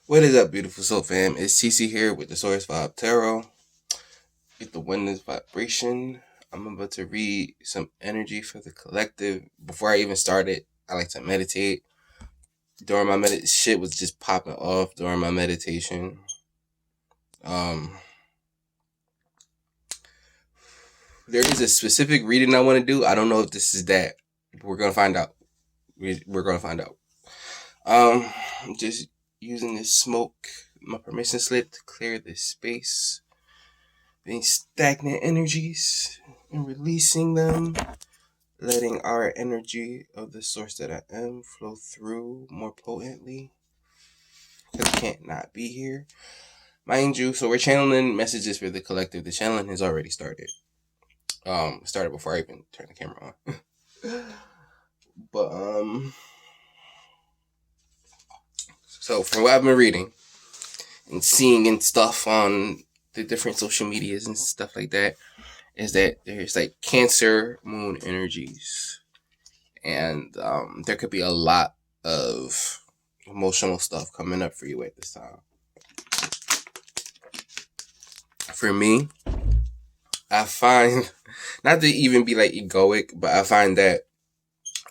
What is up, beautiful soul fam? It's CC here with the Source Vibe Tarot. With the Oneness Vibration. I'm about to read some energy for the collective. Before I even started, I like to meditate. During my shit was just popping off during my meditation. There is a specific reading I want to do. I don't know if this is that. We're gonna find out. We're gonna find out. I'm just using this smoke, my permission slip, to clear this space. Any stagnant energies and releasing them, letting our energy of the source that I am flow through more potently. Because it can't not be here. Mind you, so we're channeling messages for the collective. The channeling has already started. Started before I even turned the camera on. But so from what I've been reading and seeing and stuff on the different social medias and stuff like that, is that there's like Cancer moon energies, and there could be a lot of emotional stuff coming up for you at this time. For me, I find, not to even be like egoic, but I find that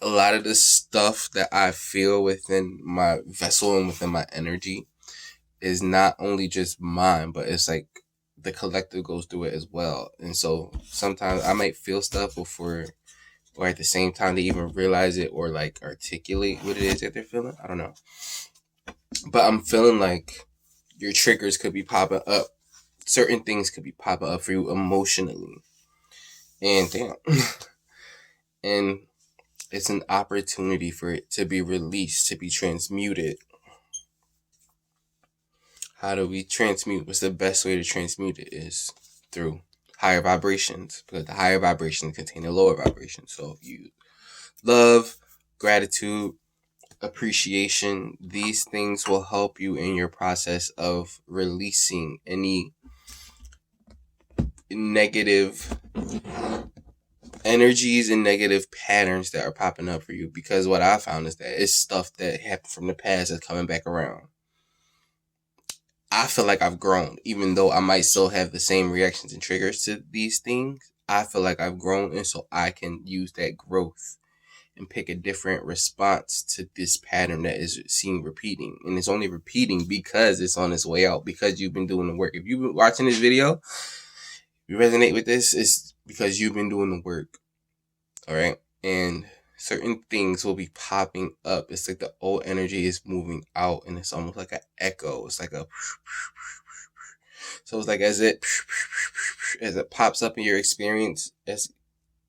a lot of the stuff that I feel within my vessel and within my energy is not only just mine, but it's like the collective goes through it as well. And so sometimes I might feel stuff before or at the same time they even realize it or like articulate what it is that they're feeling. I don't know. But I'm feeling like your triggers could be popping up. Certain things could be popping up for you emotionally. And damn. And it's an opportunity for it to be released, to be transmuted. How do we transmute? What's the best way to transmute it is through higher vibrations, because the higher vibrations contain the lower vibrations. So if you love, gratitude, appreciation, these things will help you in your process of releasing any negative energies and negative patterns that are popping up for you. Because what I found is that it's stuff that happened from the past that's coming back around. I feel like I've grown, even though I might still have the same reactions and triggers to these things. I feel like I've grown, and so I can use that growth and pick a different response to this pattern that is seen repeating. And it's only repeating because it's on its way out, because you've been doing the work. If you've been watching this video, you resonate with this, it's because you've been doing the work. All right. And certain things will be popping up. It's like the old energy is moving out, and it's almost like an echo. It's like a, so it's like as it pops up in your experience as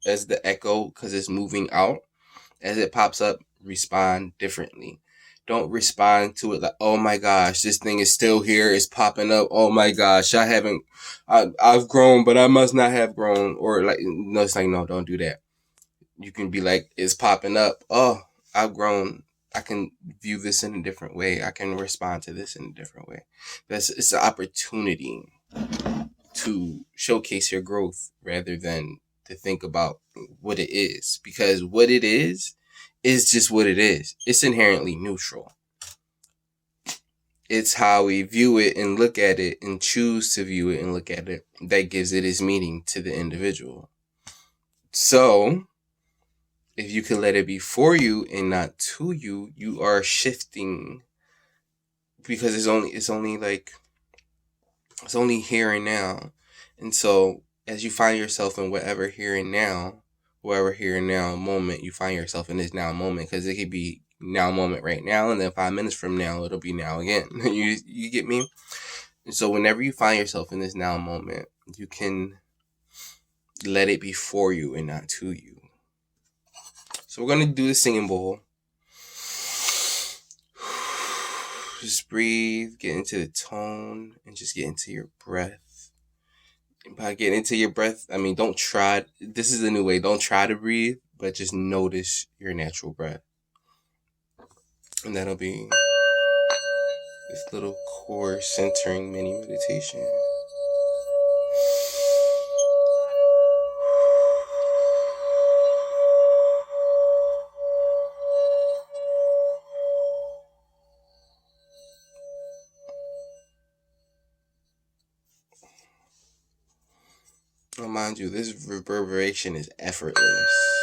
the echo, because it's moving out. As it pops up, respond differently. Don't respond to it like, oh my gosh, this thing is still here, it's popping up. Oh my gosh, I've grown, but I must not have grown. Or like, no, it's like, no, don't do that. You can be like, it's popping up. Oh, I've grown. I can view this in a different way. I can respond to this in a different way. It's an opportunity to showcase your growth rather than to think about what it is, because what it is just what it is. It's inherently neutral. It's how we view it and look at it and choose to view it and look at it that gives it its meaning to the individual. So if you can let it be for you and not to you, you are shifting, because it's only here and now. And so as you find yourself in whatever here and now moment you find yourself in, this now moment, because it could be now moment right now, and then 5 minutes from now it'll be now again. you get me? And so whenever you find yourself in this now moment, you can let it be for you and not to you. So we're going to do the singing bowl. Just breathe, get into the tone, and just get into your breath. And by getting into your breath, I mean, don't try. This is a new way. Don't try to breathe, but just notice your natural breath. And that'll be this little core centering mini meditation. Mind you, this reverberation is effortless.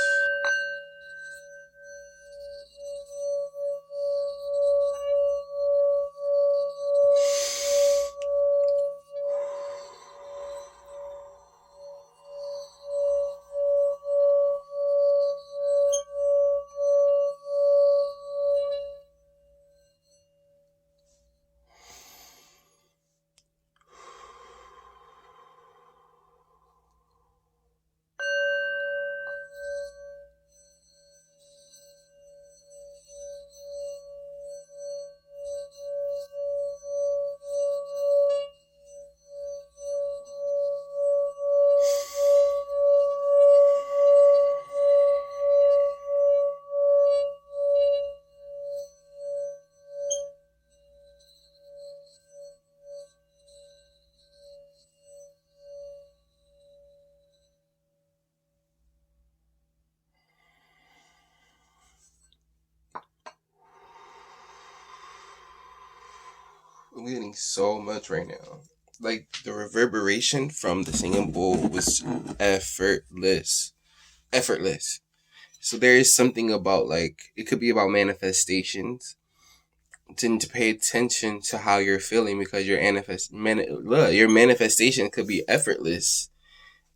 I'm getting so much right now. Like, the reverberation from the singing bowl was effortless. Effortless. So there is something about, like, it could be about manifestations. To pay attention to how you're feeling, because your your manifestation could be effortless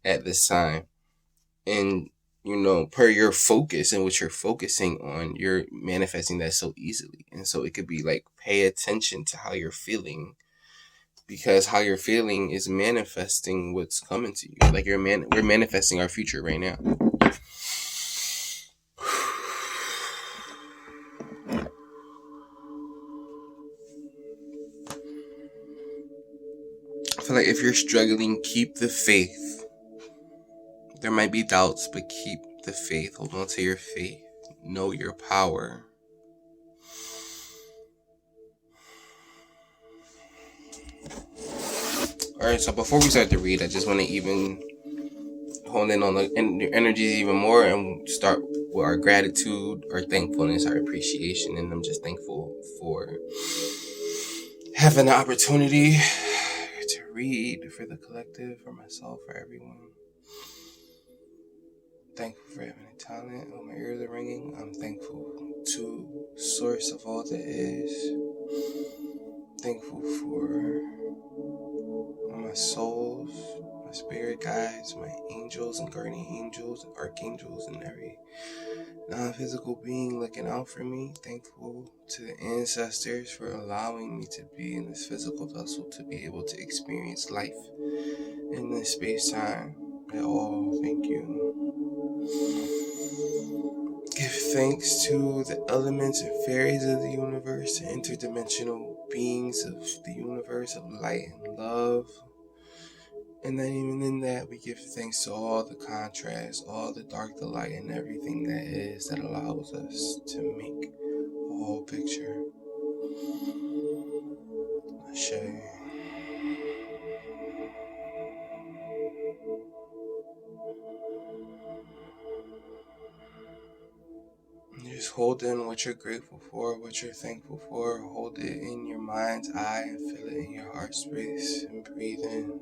at this time. And per your focus and what you're focusing on, you're manifesting that so easily. And so it could be like, pay attention to how you're feeling, because how you're feeling is manifesting what's coming to you. Like, we're manifesting our future right now. I feel like if you're struggling, keep the faith. There might be doubts, but keep the faith. Hold on to your faith. Know your power. Alright, so before we start to read, I just want to even hone in on the energies even more and start with our gratitude, our thankfulness, our appreciation. And I'm just thankful for having the opportunity to read for the collective, for myself, for everyone. Thankful for having a talent. Oh, my ears are ringing. I'm thankful to source of all that is. Thankful for my souls, my spirit guides, my angels and guardian angels and archangels and every non-physical being looking out for me. Thankful to the ancestors for allowing me to be in this physical vessel, to be able to experience life in this space-time at all. Thank you. Give thanks to the elements and fairies of the universe, the interdimensional beings of the universe of light and love. And then even in that, we give thanks to all the contrast, all the dark, the light, and everything that is, that allows us to make a whole picture. Ashe. Just hold in what you're grateful for, what you're thankful for. Hold it in your mind's eye and feel it in your heart space. And breathe in.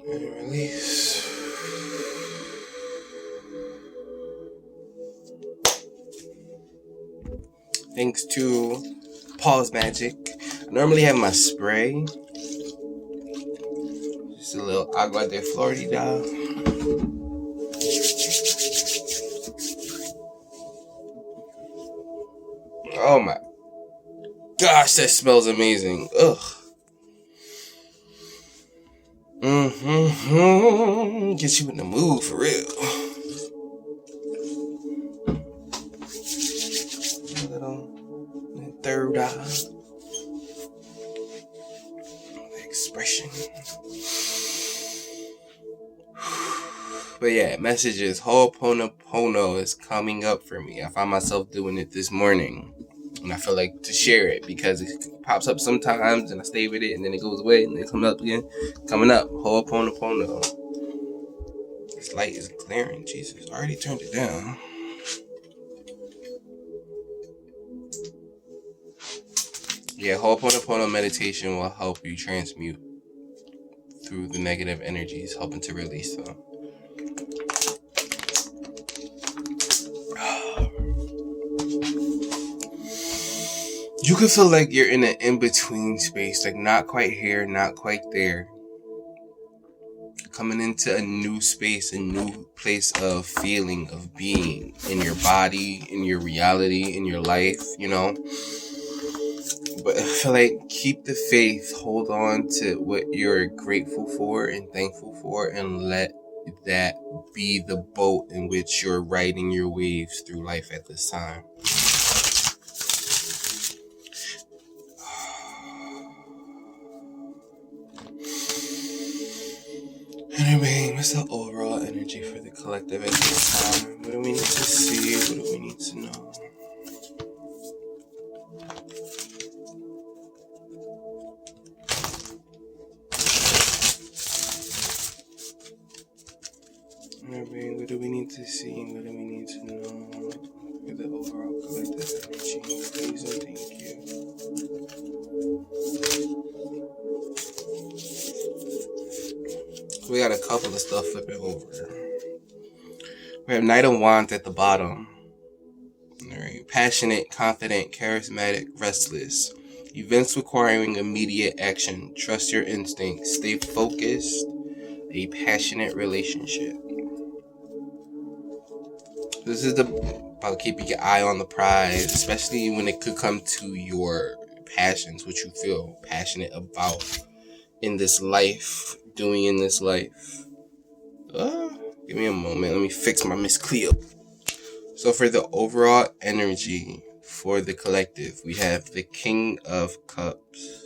And release. Thanks to Paul's Magic. I normally have my spray. Just a little agua de Florida. Oh my gosh, that smells amazing. Ugh. Get you in the mood for real. A little third eye. Expression. But yeah, messages. Ho'oponopono is coming up for me. I find myself doing it this morning. And I feel like to share it because it pops up sometimes and I stay with it and then it goes away and then it comes up again. Coming up. Ho'oponopono. This light is glaring. Jesus, I already turned it down. Yeah, Ho'oponopono meditation will help you transmute through the negative energies, helping to release them. You can feel like you're in an in-between space, like not quite here, not quite there. Coming into a new space, a new place of feeling, of being in your body, in your reality, in your life, you know. But I feel like keep the faith, hold on to what you're grateful for and thankful for, and let that be the boat in which you're riding your waves through life at this time. Anyway, what's the overall energy for the collective at this time? What do we need to see? What do we need to know? Anyway, what do we need to see? What do we need to know for the overall collective energy? Please and thank you. We got a couple of stuff flipping over. We have Knight of Wands at the bottom. Alright. Passionate, confident, charismatic, restless. Events requiring immediate action. Trust your instincts. Stay focused. A passionate relationship. This is about keeping your eye on the prize, especially when it could come to your passions, what you feel passionate about in this life, doing in this life. Give me a moment. Let me fix my Miss Cleo. So for the overall energy for the collective, we have the King of Cups.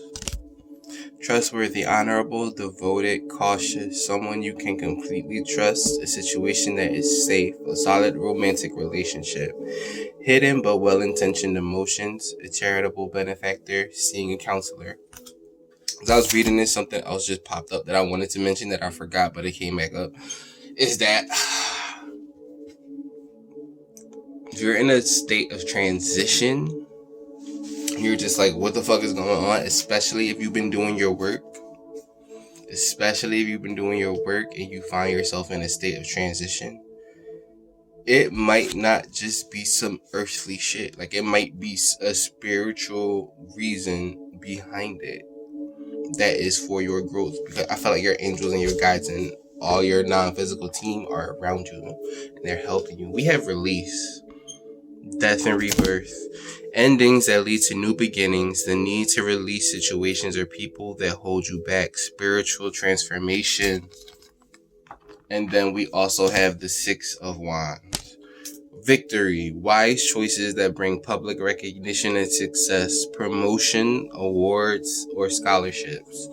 Trustworthy, honorable, devoted, cautious, someone you can completely trust, a situation that is safe, a solid romantic relationship, hidden but well-intentioned emotions, a charitable benefactor, seeing a counselor. As I was reading this, something else just popped up that I wanted to mention that I forgot, but it came back up. Is that if you're in a state of transition, you're just like, what the fuck is going on? Especially if you've been doing your work. Especially if you've been doing your work and you find yourself in a state of transition. It might not just be some earthly shit. Like, it might be a spiritual reason behind it that is for your growth. Because I feel like your angels and your guides and all your non-physical team are around you and they're helping you. We have release, death and rebirth, endings that lead to new beginnings, the need to release situations or people that hold you back, spiritual transformation. And then we also have the Six of Wands. Victory, wise choices that bring public recognition and success, promotion, awards, or scholarships.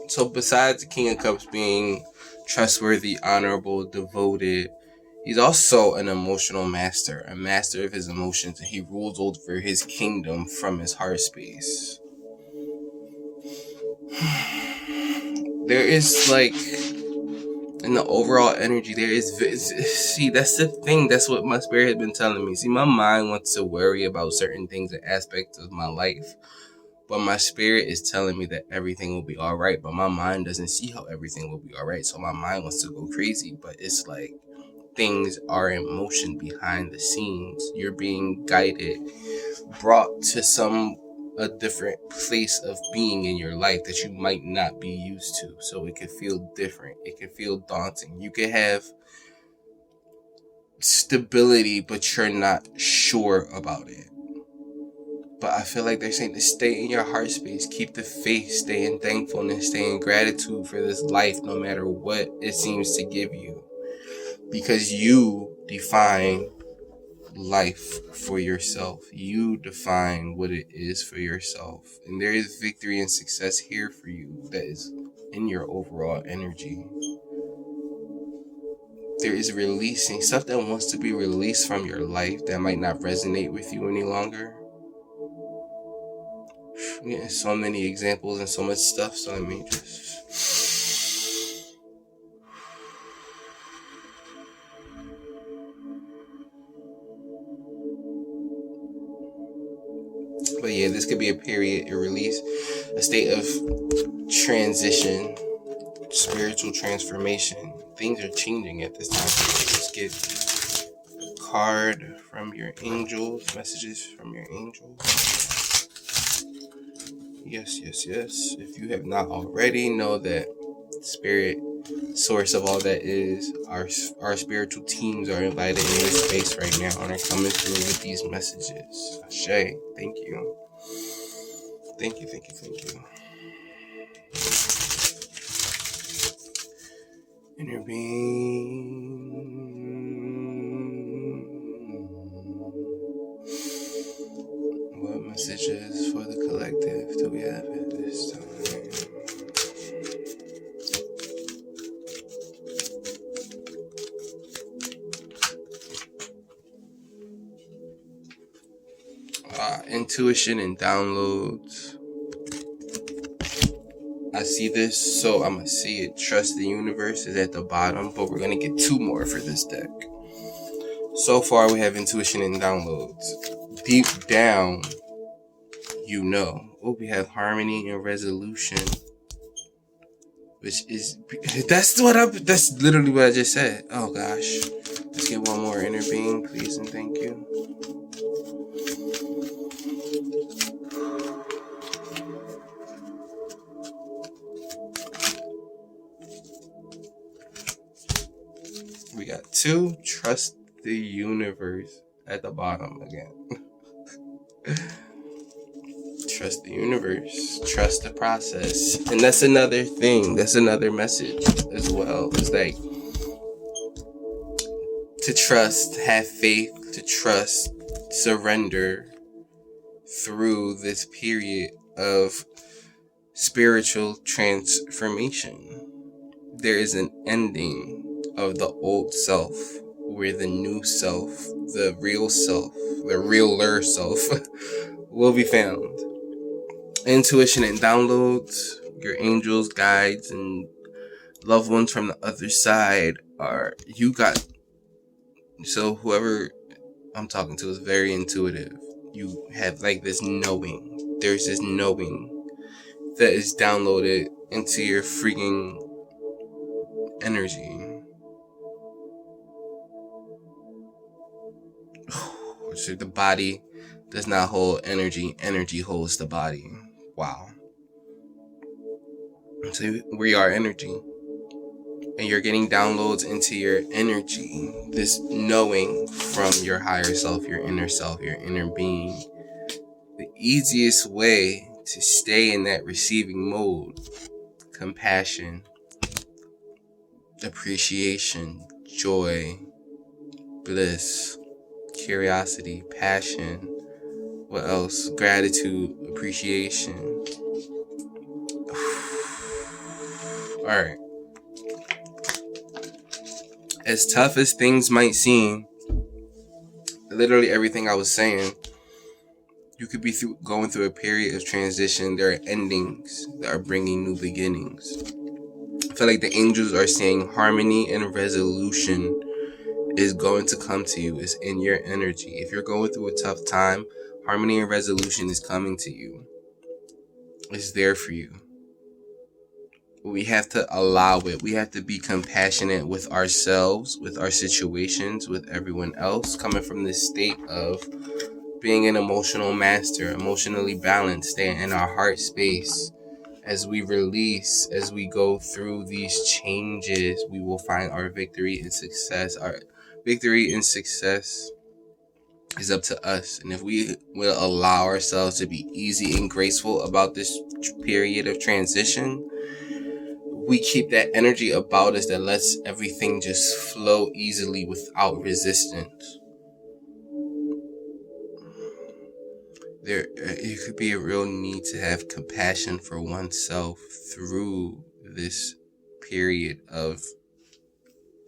So besides the King of Cups being trustworthy, honorable, devoted, he's also an emotional master, a master of his emotions, and he rules over his kingdom from his heart space. There is, like, in the overall energy, there is, see, that's the thing, that's what my spirit has been telling me. See, my mind wants to worry about certain things and aspects of my life, but my spirit is telling me that everything will be alright, but my mind doesn't see how everything will be alright, so my mind wants to go crazy, but it's like, things are in motion behind the scenes. You're being guided, brought to a different place of being in your life that you might not be used to. So it could feel different. It could feel daunting. You could have stability, but you're not sure about it. But I feel like they're saying to stay in your heart space, keep the faith, stay in thankfulness, stay in gratitude for this life, no matter what it seems to give you. Because you define life for yourself. You define what it is for yourself. And there is victory and success here for you that is in your overall energy. There is releasing stuff that wants to be released from your life that might not resonate with you any longer. I'm getting so many examples and so much stuff, so let me just... But yeah, this could be a period, a release, a state of transition, spiritual transformation. Things are changing at this time. Let's get a card from your angels, messages from your angels. Yes. If you have not already, know that spirit, source of all that is, our spiritual teams are invited in this space right now and are coming through with these messages. Ashe, thank you. Thank you. Inner being. What messages for the collective do we have at this time? Intuition and downloads. I see this, so I'm gonna see it. Trust the universe is at the bottom, but we're gonna get two more for this deck. So far, we have intuition and downloads. Deep down, you know. Oh, we have harmony and resolution, which is that's literally what I just said. Oh gosh, let's get one more. Inner being, please and thank you. We got two. Trust the universe at the bottom again. Trust the universe. Trust the process. And that's another thing. That's another message as well. It's like to trust, have faith, to trust, surrender through this period of spiritual transformation. There is an ending of the old self where the new self, the real self, the realer self will be found. Intuition and downloads, your angels, guides, and loved ones from the other side are, so whoever I'm talking to is very intuitive. You have like this knowing. There's this knowing that is downloaded into your freaking energy. So the body does not hold energy. Energy holds the body. Wow. So we are energy. And you're getting downloads into your energy. This knowing from your higher self, your inner being. The easiest way to stay in that receiving mode. Compassion. Appreciation. Joy. Bliss. Curiosity. Passion. What else? Gratitude. Appreciation. Alright. As tough as things might seem, literally everything I was saying, you could be going through a period of transition. There are endings that are bringing new beginnings. I feel like the angels are saying harmony and resolution is going to come to you. It's in your energy. If you're going through a tough time, harmony and resolution is coming to you. It's there for you. We have to allow it. We have to be compassionate with ourselves, with our situations, with everyone else, coming from this state of being an emotional master, emotionally balanced, staying in our heart space. As we release, as we go through these changes, we will find our victory and success. Our victory and success is up to us. And if we will allow ourselves to be easy and graceful about this period of transition, we keep that energy about us that lets everything just flow easily without resistance. It could be a real need to have compassion for oneself through this period of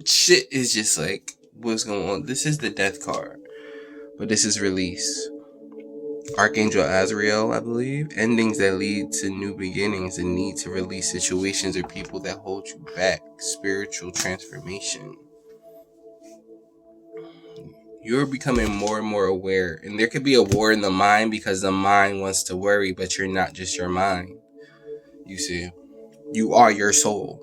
shit. Is just like, what's going on? This is the death card, but this is release. Archangel Azrael, I believe. Endings that lead to new beginnings, and need to release situations or people that hold you back. Spiritual transformation. You're becoming more and more aware. And there could be a war in the mind because the mind wants to worry, but you're not just your mind. You see, you are your soul.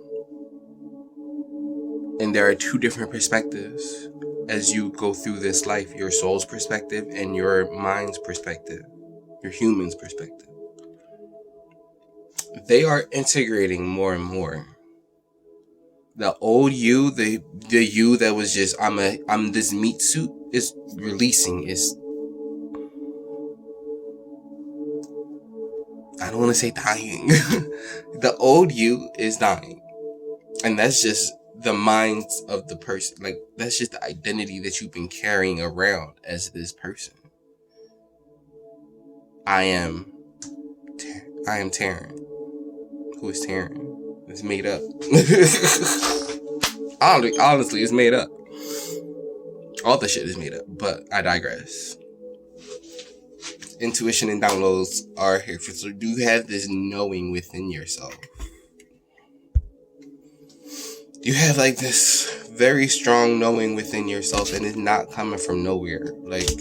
And there are two different perspectives as you go through this life. Your soul's perspective and your mind's perspective. Your human's perspective. They are integrating more and more. The old you, the you that was just I'm this meat suit is releasing. Is I don't want to say dying. The old you is dying, and that's just the minds of the person. Like that's just the identity that you've been carrying around as this person. I am Taryn. Who is Taryn? It's made up. Honestly, it's made up. All the shit is made up, but I digress. Intuition and downloads are here for, so you have this knowing within yourself. You have like this very strong knowing within yourself, and it's not coming from nowhere. Like,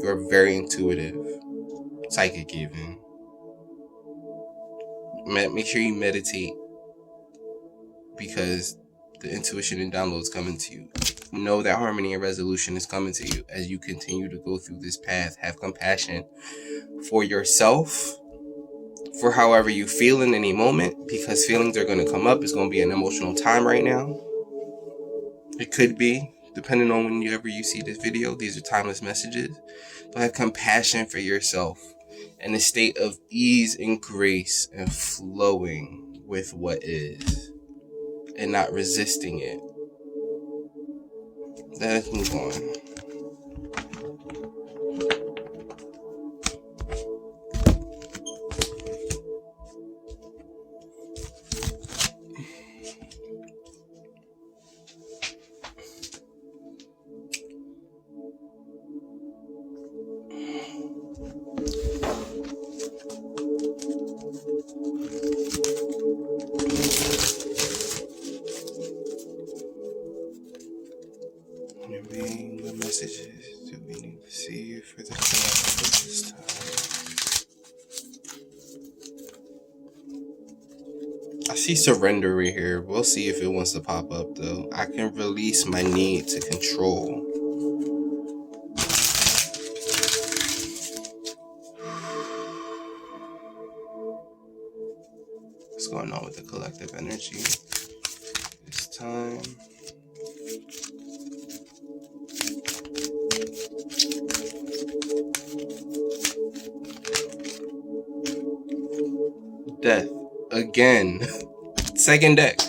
you're very intuitive, psychic even. Make sure you meditate, because the intuition and downloads coming to you. Know that harmony and resolution is coming to you as you continue to go through this path. Have compassion for yourself, for however you feel in any moment, because feelings are going to come up. It's going to be an emotional time right now. It could be, depending on whenever you see this video. These are timeless messages. But have compassion for yourself in a state of ease and grace and flowing with what is and not resisting it. Let's move on. What messages do we need to see for the collective this time? I see surrender right here. We'll see if it wants to pop up though. I can release my need to control. What's going on with the collective energy this time? Death again. Second deck.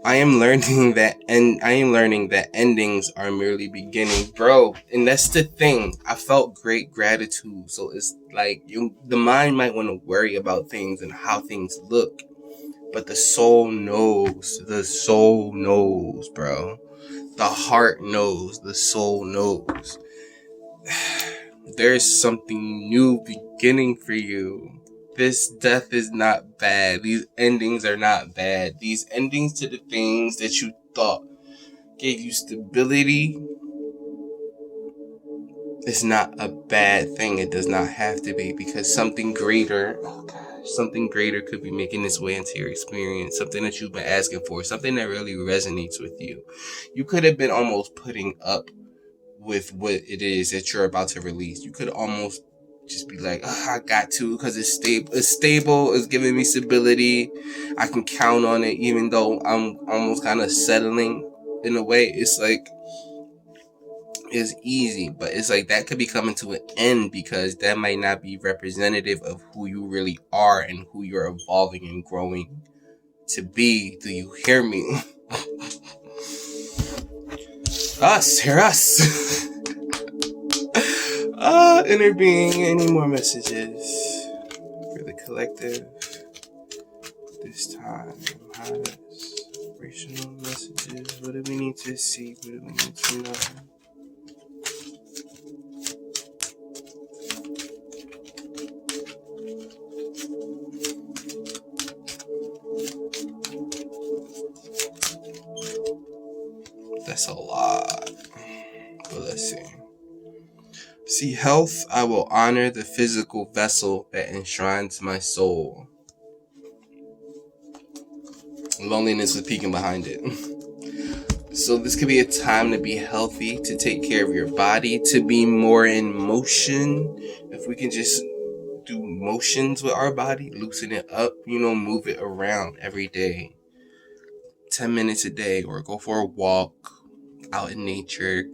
I am learning that endings are merely beginning, bro. And that's the thing. I felt great gratitude. So it's like the mind might want to worry about things and how things look, but the soul knows. The soul knows, bro. The heart knows. The soul knows. There's something new beginning for you. This death is not bad. These endings are not bad. These endings to the things that you thought gave you stability is not a bad thing. It does not have to be, because something greater, something greater could be making its way into your experience. Something that you've been asking for. Something that really resonates with you. You could have been almost putting up with what it is that you're about to release. You could almost just be like, I got to, because it's stable, it's giving me stability, I can count on it, even though I'm almost kind of settling in a way. It's like, it's easy, but it's like that could be coming to an end, because that might not be representative of who you really are and who you're evolving and growing to be. Do you hear me? Hear us. Inner being, any more messages for the collective this time? Highest vibrational messages. What do we need to see? What do we need to know? That's a lot. But let's Let's see. See, health, I will honor the physical vessel that enshrines my soul. Loneliness is peeking behind it. So this could be a time to be healthy, to take care of your body, to be more in motion. If we can just do motions with our body, loosen it up, move it around every day. 10 minutes a day, or go for a walk out in nature.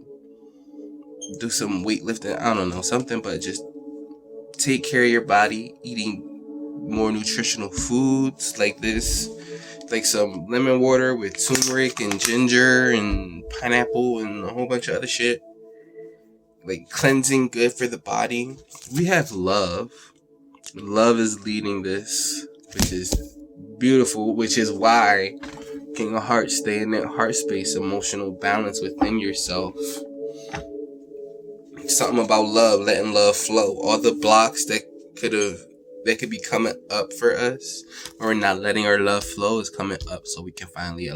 Do some weightlifting, I don't know, something, but just take care of your body, eating more nutritional foods like this. Like some lemon water with turmeric and ginger and pineapple and a whole bunch of other shit. Like cleansing, good for the body. We have love. Love is leading this, which is beautiful, which is why King of Hearts, stay in that heart space, emotional balance within yourself. Something about love, letting love flow. All the blocks that could be coming up for us, or not letting our love flow, is coming up, so we can finally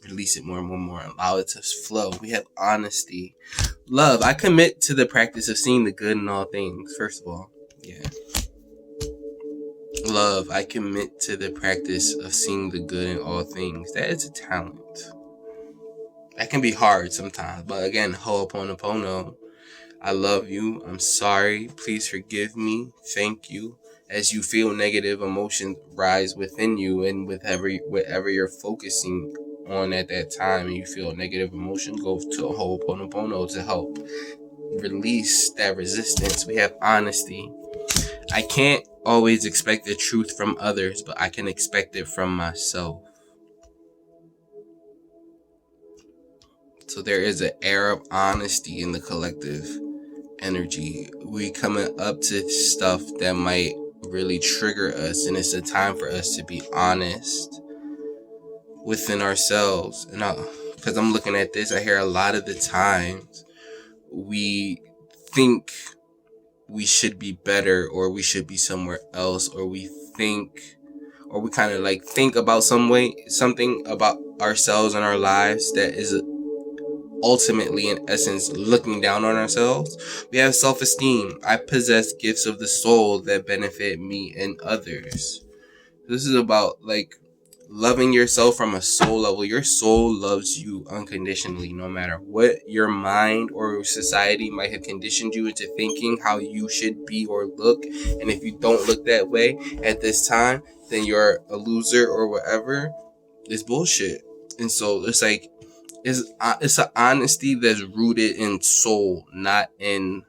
release it more and more and more, allow it to flow. We have honesty, love. I commit to the practice of seeing the good in all things. First of all, yeah. Love. I commit to the practice of seeing the good in all things. That is a talent. That can be hard sometimes, but again, ho'oponopono. I love you. I'm sorry. Please forgive me. Thank you. As you feel negative emotions rise within you, and whatever you're focusing on at that time, and you feel negative emotion, go to a ho'oponopono to help release that resistance. We have honesty. I can't always expect the truth from others, but I can expect it from myself. So there is an air of honesty in the collective energy. We coming up to stuff that might really trigger us, and it's a time for us to be honest within ourselves. And because I'm looking at this, I hear a lot of the times we think we should be better, or we should be somewhere else, or we kind of like think about something about ourselves and our lives that is ultimately, in essence, looking down on ourselves. We have self-esteem. I possess gifts of the soul that benefit me and others. This is about loving yourself from a soul level. Your soul loves you unconditionally, no matter what your mind or society might have conditioned you into thinking how you should be or look. And if you don't look that way at this time, then you're a loser or whatever. It's bullshit. And so it's an honesty that's rooted in soul, not in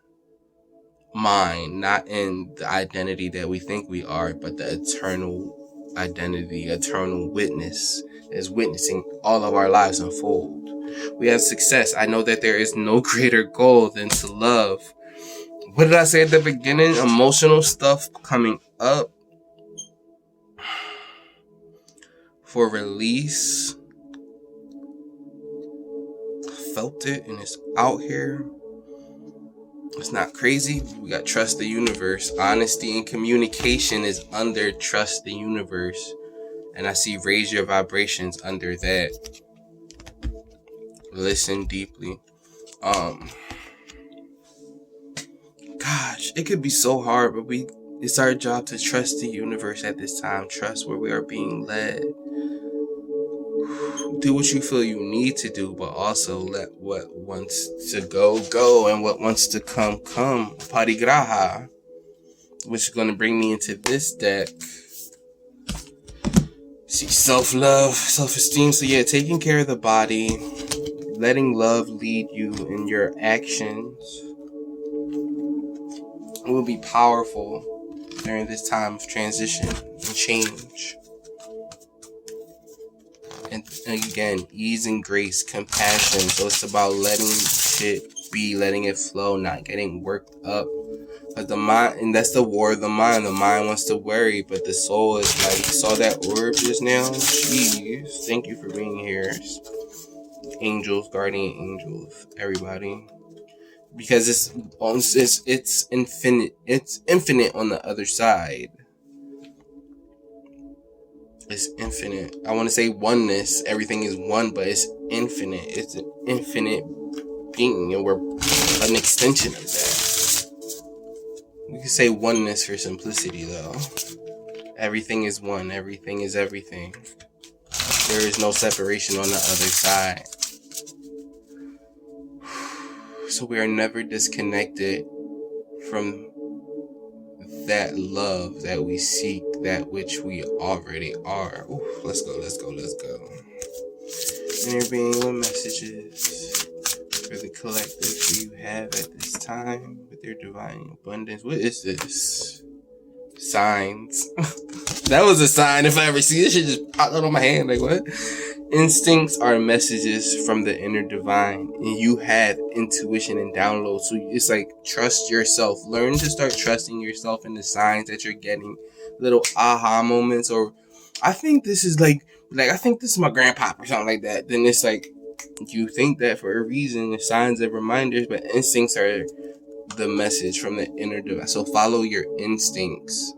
mind, not in the identity that we think we are, but the eternal identity, eternal witness is witnessing all of our lives unfold. We have success. I know that there is no greater goal than to love. What did I say at the beginning? Emotional stuff coming up for release. Felt it, and it's out here. It's not crazy. We got trust the universe. Honesty and communication is under trust the universe, and I see raise your vibrations under that. Listen deeply. Gosh, it could be so hard, but it's our job to trust the universe at this time. Trust where we are being led. Do what you feel you need to do, but also let what wants to go, and what wants to come. Parigraha, which is going to bring me into this deck. See, self-love, self-esteem. So yeah, taking care of the body, letting love lead you in your actions. It will be powerful during this time of transition and change. And again, ease and grace, compassion. So it's about letting shit be, letting it flow, not getting worked up. But the mind, and that's the war of the mind. The mind wants to worry, but the soul is like, you saw that orb just now? Jeez, thank you for being here. Angels, guardian angels, everybody. Because it's infinite. It's infinite on the other side. It's infinite. I want to say oneness. Everything is one, but it's infinite. It's an infinite being, and we're an extension of that. We could say oneness for simplicity, though. Everything is one. Everything is everything. There is no separation on the other side. So we are never disconnected from that love that we seek, that which we already are. Ooh, let's go. Inner being, what messages for the collective do you have at this time with your divine abundance? What is this? Signs. That was a sign. If I ever see this shit just popped out on my hand. Like, what? Instincts are messages from the inner divine, and you have intuition and download. So it's like, trust yourself. Learn to start trusting yourself in the signs that you're getting. Little aha moments, or I think this is like I think this is my grandpa or something like that. Then it's like, you think that for a reason. The signs and reminders, but instincts are the message from the inner divine. So follow your instincts.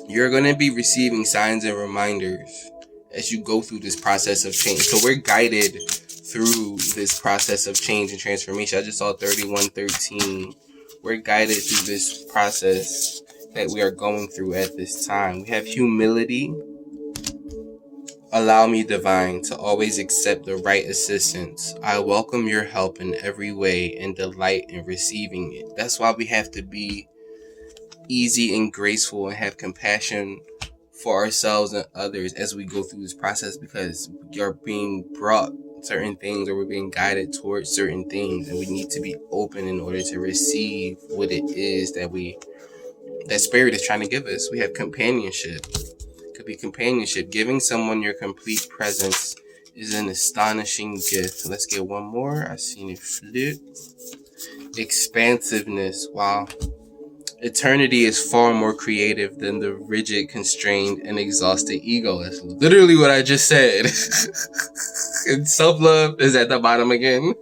You're going to be receiving signs and reminders as you go through this process of change. So we're guided through this process of change and transformation. I just saw 3113. We're guided through this process that we are going through at this time. We have humility. Allow me, divine, to always accept the right assistance. I welcome your help in every way and delight in receiving it. That's why we have to be easy and graceful and have compassion for ourselves and others as we go through this process, because you're being brought certain things, or we're being guided towards certain things, and we need to be open in order to receive what it is that spirit is trying to give us. We have companionship. It could be companionship. Giving someone your complete presence is an astonishing gift. Let's get one more. I seen it flip. Expansiveness. Wow. Eternity is far more creative than the rigid, constrained, and exhausted ego. That's literally what I just said. And self-love is at the bottom again.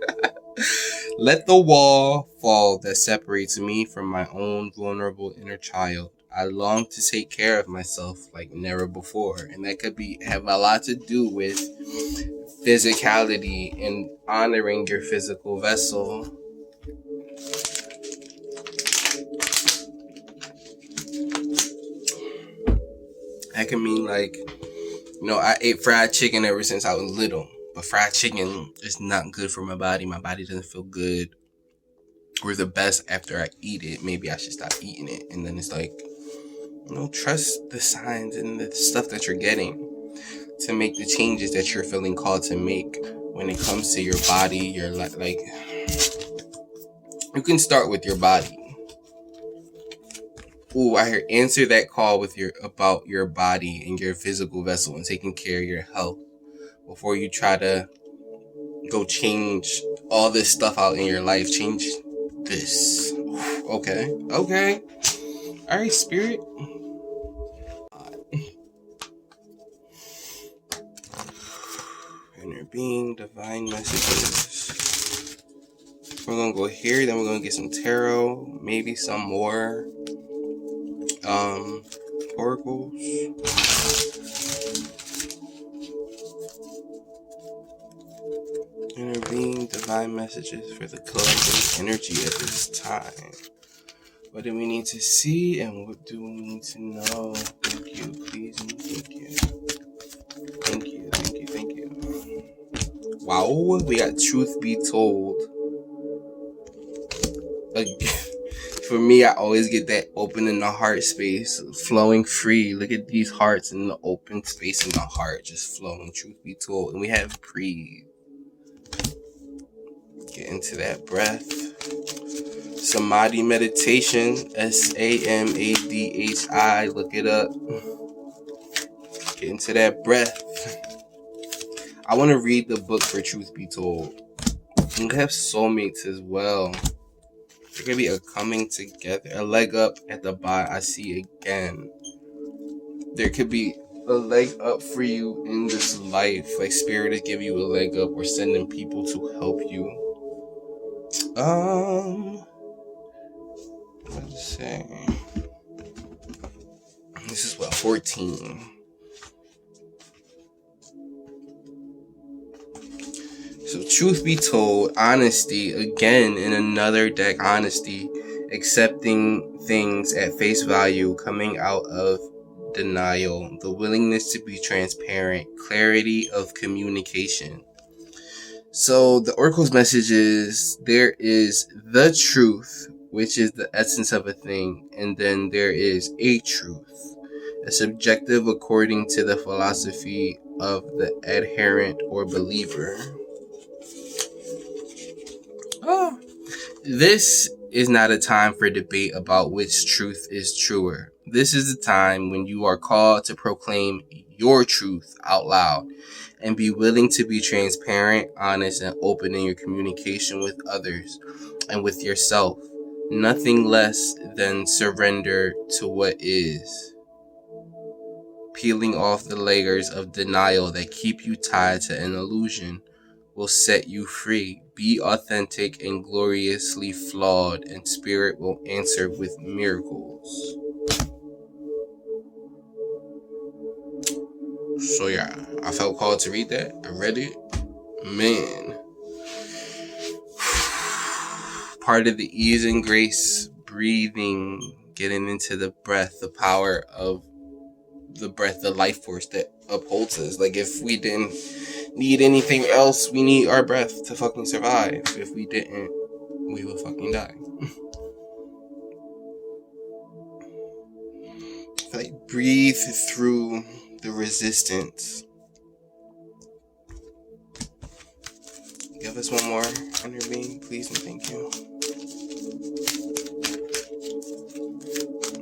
Let the wall fall that separates me from my own vulnerable inner child. I long to take care of myself like never before. And that could have a lot to do with physicality and honoring your physical vessel. That can mean like, I ate fried chicken ever since I was little. But fried chicken is not good for my body. My body doesn't feel good or the best after I eat it. Maybe I should stop eating it. And then it's like, trust the signs and the stuff that you're getting to make the changes that you're feeling called to make when it comes to your body. Your like, you can start with your body. Ooh, I hear answer that call about your body and your physical vessel and taking care of your health before you try to go change all this stuff out in your life. Change this. Okay. All right, spirit. Inner being, divine messages. We're gonna go here, then we're gonna get some tarot, maybe some more oracles. Inner being, divine messages for the collective energy at this time. What do we need to see and what do we need to know? Thank you, please, and thank you. Thank you. Wow, we got truth be told. For me, I always get that open in the heart space, flowing free. Look at these hearts in the open space in the heart, just flowing, truth be told. And we have breathe. Get into that breath. Samadhi meditation, SAMADHI, look it up. Get into that breath. I want to read the book for truth be told. And we have soulmates as well. There could be a coming together, a leg up at the bottom. I see again. There could be a leg up for you in this life. Like spirit is giving you a leg up or sending people to help you. Let's see. This is 14. So truth be told, honesty, again in another deck, honesty, accepting things at face value, coming out of denial, the willingness to be transparent, clarity of communication. So the Oracle's message is there is the truth, which is the essence of a thing, and then there is a truth, a subjective according to the philosophy of the adherent or believer. Oh, this is not a time for debate about which truth is truer. This is the time when you are called to proclaim your truth out loud and be willing to be transparent, honest, and open in your communication with others and with yourself. Nothing less than surrender to what is. Peeling off the layers of denial that keep you tied to an illusion will set you free. Be authentic and gloriously flawed, and spirit will answer with miracles. So yeah, I felt called to read that. I read it. Man. Part of the ease and grace, breathing, getting into the breath, the power of the breath, the life force that upholds us. Like, if we didn't need anything else, we need our breath to fucking survive. If we didn't, we would fucking die. Like, breathe through the resistance. Give us one more under me, please and thank you.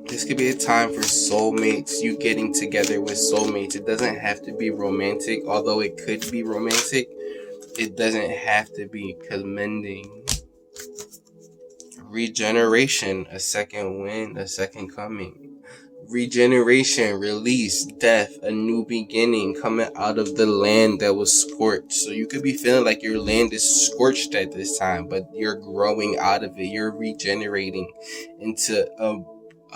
This could be a time for soulmates, you getting together with soulmates. It doesn't have to be romantic, although it could be romantic. It doesn't have to be, because mending, regeneration, a second wind, a second coming. Regeneration, release, death, a new beginning, coming out of the land that was scorched. So you could be feeling like your land is scorched at this time, but you're growing out of it. You're regenerating into a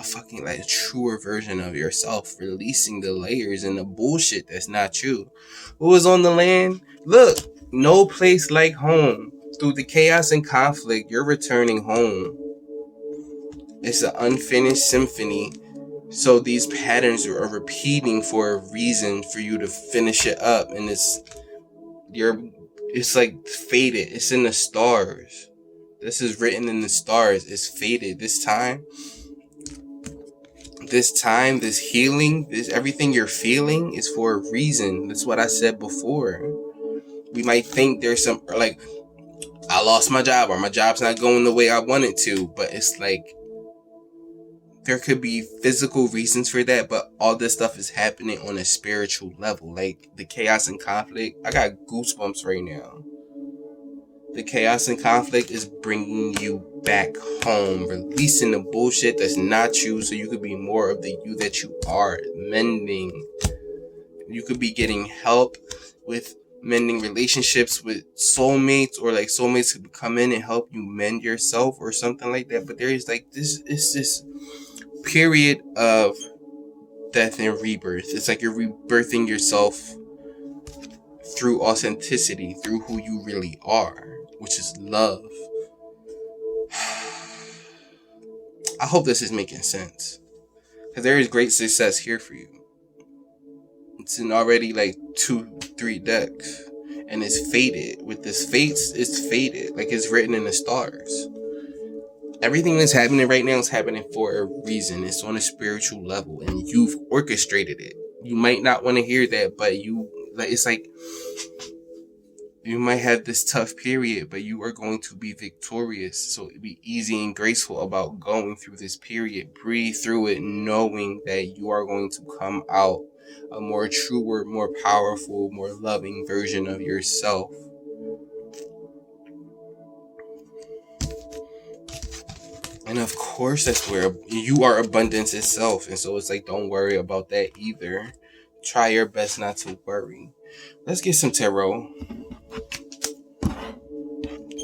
fucking like truer version of yourself, releasing the layers and the bullshit that's not you. Who was on the land? Look, no place like home. Through the chaos and conflict, you're returning home. It's an unfinished symphony. So these patterns are repeating for a reason, for you to finish it up, and it's like fated. It's in the stars. This is written in the stars. It's fated. This time, this healing, this everything you're feeling is for a reason. That's what I said before. We might think there's some, like, I lost my job, or my job's not going the way I want it to, but it's like, there could be physical reasons for that, but all this stuff is happening on a spiritual level. Like, the chaos and conflict, I got goosebumps right now. The chaos and conflict is bringing you back home, releasing the bullshit that's not you, so you could be more of the you that you are. Mending. You could be getting help with mending relationships with soulmates, or like soulmates could come in and help you mend yourself or something like that. But there is like this period of death and rebirth. It's like you're rebirthing yourself through authenticity, through who you really are, which is love. I hope this is making sense, because there is great success here for you. It's in already like 2-3 decks, and it's fated. With this fates, it's fated, like it's written in the stars. Everything that's happening right now is happening for a reason. It's on a spiritual level, and you've orchestrated it. You might not want to hear that, but it's like you might have this tough period, but you are going to be victorious. So be easy and graceful about going through this period. Breathe through it, knowing that you are going to come out a more truer, more powerful, more loving version of yourself. And of course, that's where you are abundance itself. And so it's like, don't worry about that either. Try your best not to worry. Let's get some tarot.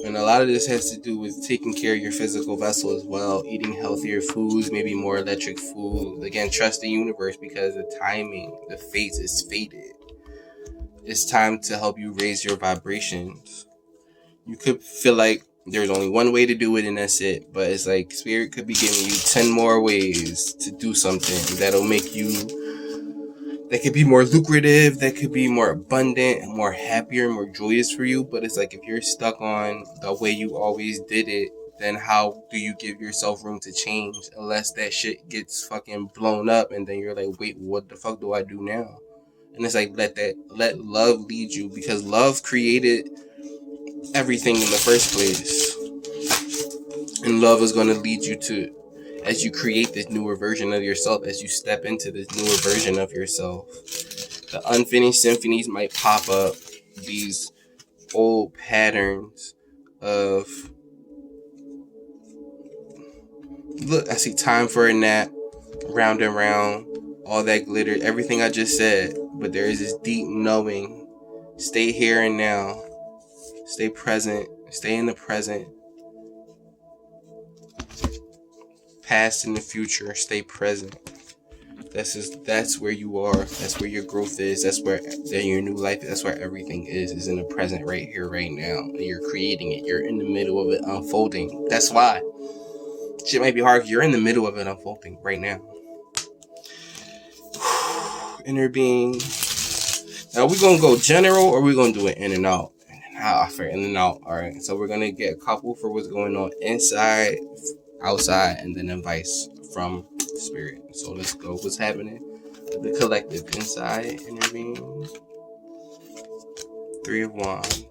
And a lot of this has to do with taking care of your physical vessel as well. Eating healthier foods, maybe more electric food. Again, trust the universe, because the timing, the fates is fated. It's time to help you raise your vibrations. You could feel like there's only one way to do it and that's it. But it's like spirit could be giving you 10 more ways to do something that'll make you, that could be more lucrative, that could be more abundant, more happier, more joyous for you. But it's like if you're stuck on the way you always did it, then how do you give yourself room to change unless that shit gets fucking blown up and then you're like, wait, what the fuck do I do now? And it's like let love lead you, because love created everything in the first place. And love is going to lead you to, as you create this newer version of yourself, as you step into this newer version of yourself, the unfinished symphonies might pop up, these old patterns of, look, I see time for a nap, round and round, all that glitter, everything I just said. But there is this deep knowing. Stay here and now. Stay present. Stay in the present. Past and the future. Stay present. That's where you are. That's where your growth is. That's where your new life is. That's where everything is. Is in the present, right here, right now. And you're creating it. You're in the middle of it unfolding. That's why. Shit might be hard. You're in the middle of it unfolding right now. Inner being. Now we're gonna go general, or we're gonna do it in and out. For in and out. Alright. So we're gonna get a couple for what's going on inside, outside, and then advice from spirit. So let's go. What's happening? The collective inside, inner being. 3 of Wands.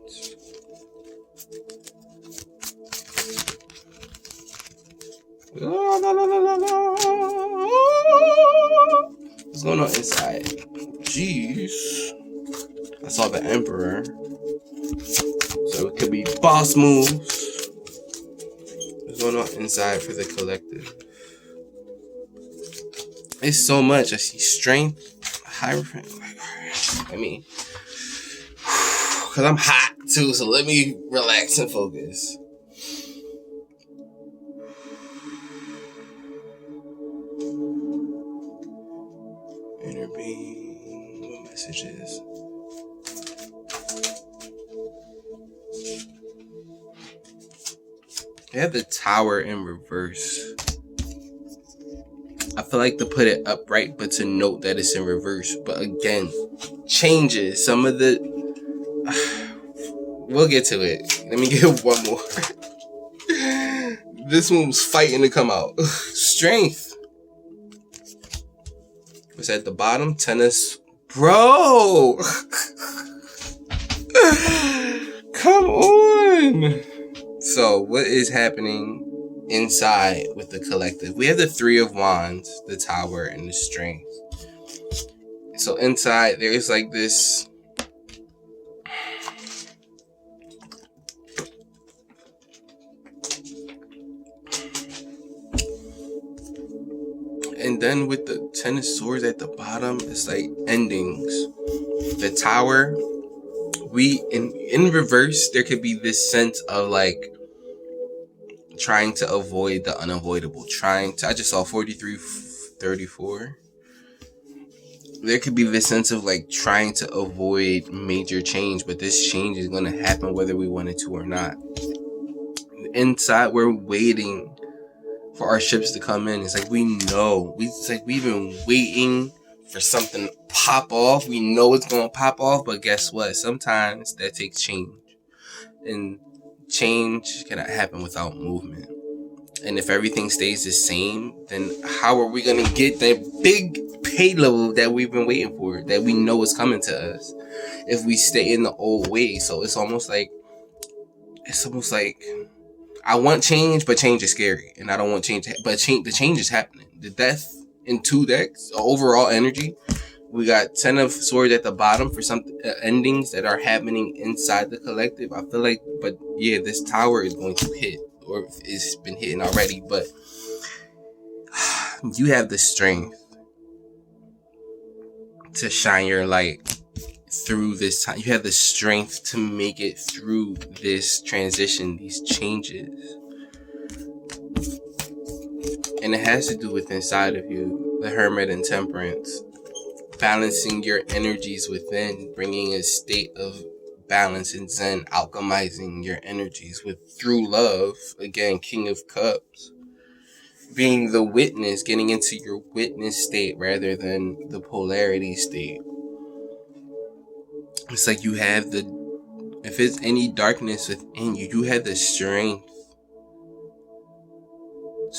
What's going on inside? Jeez. I saw the Emperor. So it could be boss moves. What's going on inside for the collective? It's so much. I see strength, hierophant. I mean, because I'm hot too, so let me relax and focus. Inner being, what messages? They have the Tower in reverse. I feel like to put it upright, but to note that it's in reverse. But again, changes. Some of the... we'll get to it. Let me get one more. This one was fighting to come out. Strength. What's at the bottom? Tennis. Bro! Come on! So, what is happening inside with the collective? We have the 3 of Wands, the Tower, and the Strength. So, inside, there's like this... And then with the 10 of Swords at the bottom, it's like endings. The Tower... in reverse, there could be this sense of like trying to avoid the unavoidable. I just saw 4334. There could be this sense of like trying to avoid major change, but this change is going to happen whether we want it to or not. Inside, we're waiting for our ships to come in. It's like we know. It's like we've been waiting for something to pop off. We know it's going to pop off, but guess what? Sometimes that takes change. And change cannot happen without movement. And if everything stays the same, then how are we going to get that big payload that we've been waiting for, that we know is coming to us, if we stay in the old way? So it's almost like I want change, but change is scary. And I don't want change, but the change is happening. The death in 2 decks, overall energy. We got 10 of Swords at the bottom for some endings that are happening inside the collective. I feel like, but yeah, this Tower is going to hit, or it's been hitting already, but you have the strength to shine your light through this time. You have the strength to make it through this transition, these changes. And it has to do with inside of you, the Hermit and Temperance. Balancing your energies within, bringing a state of balance and zen, alchemizing your energies through love. Again, King of Cups. Being the witness, getting into your witness state rather than the polarity state. It's like you have if it's any darkness within you, you have the strength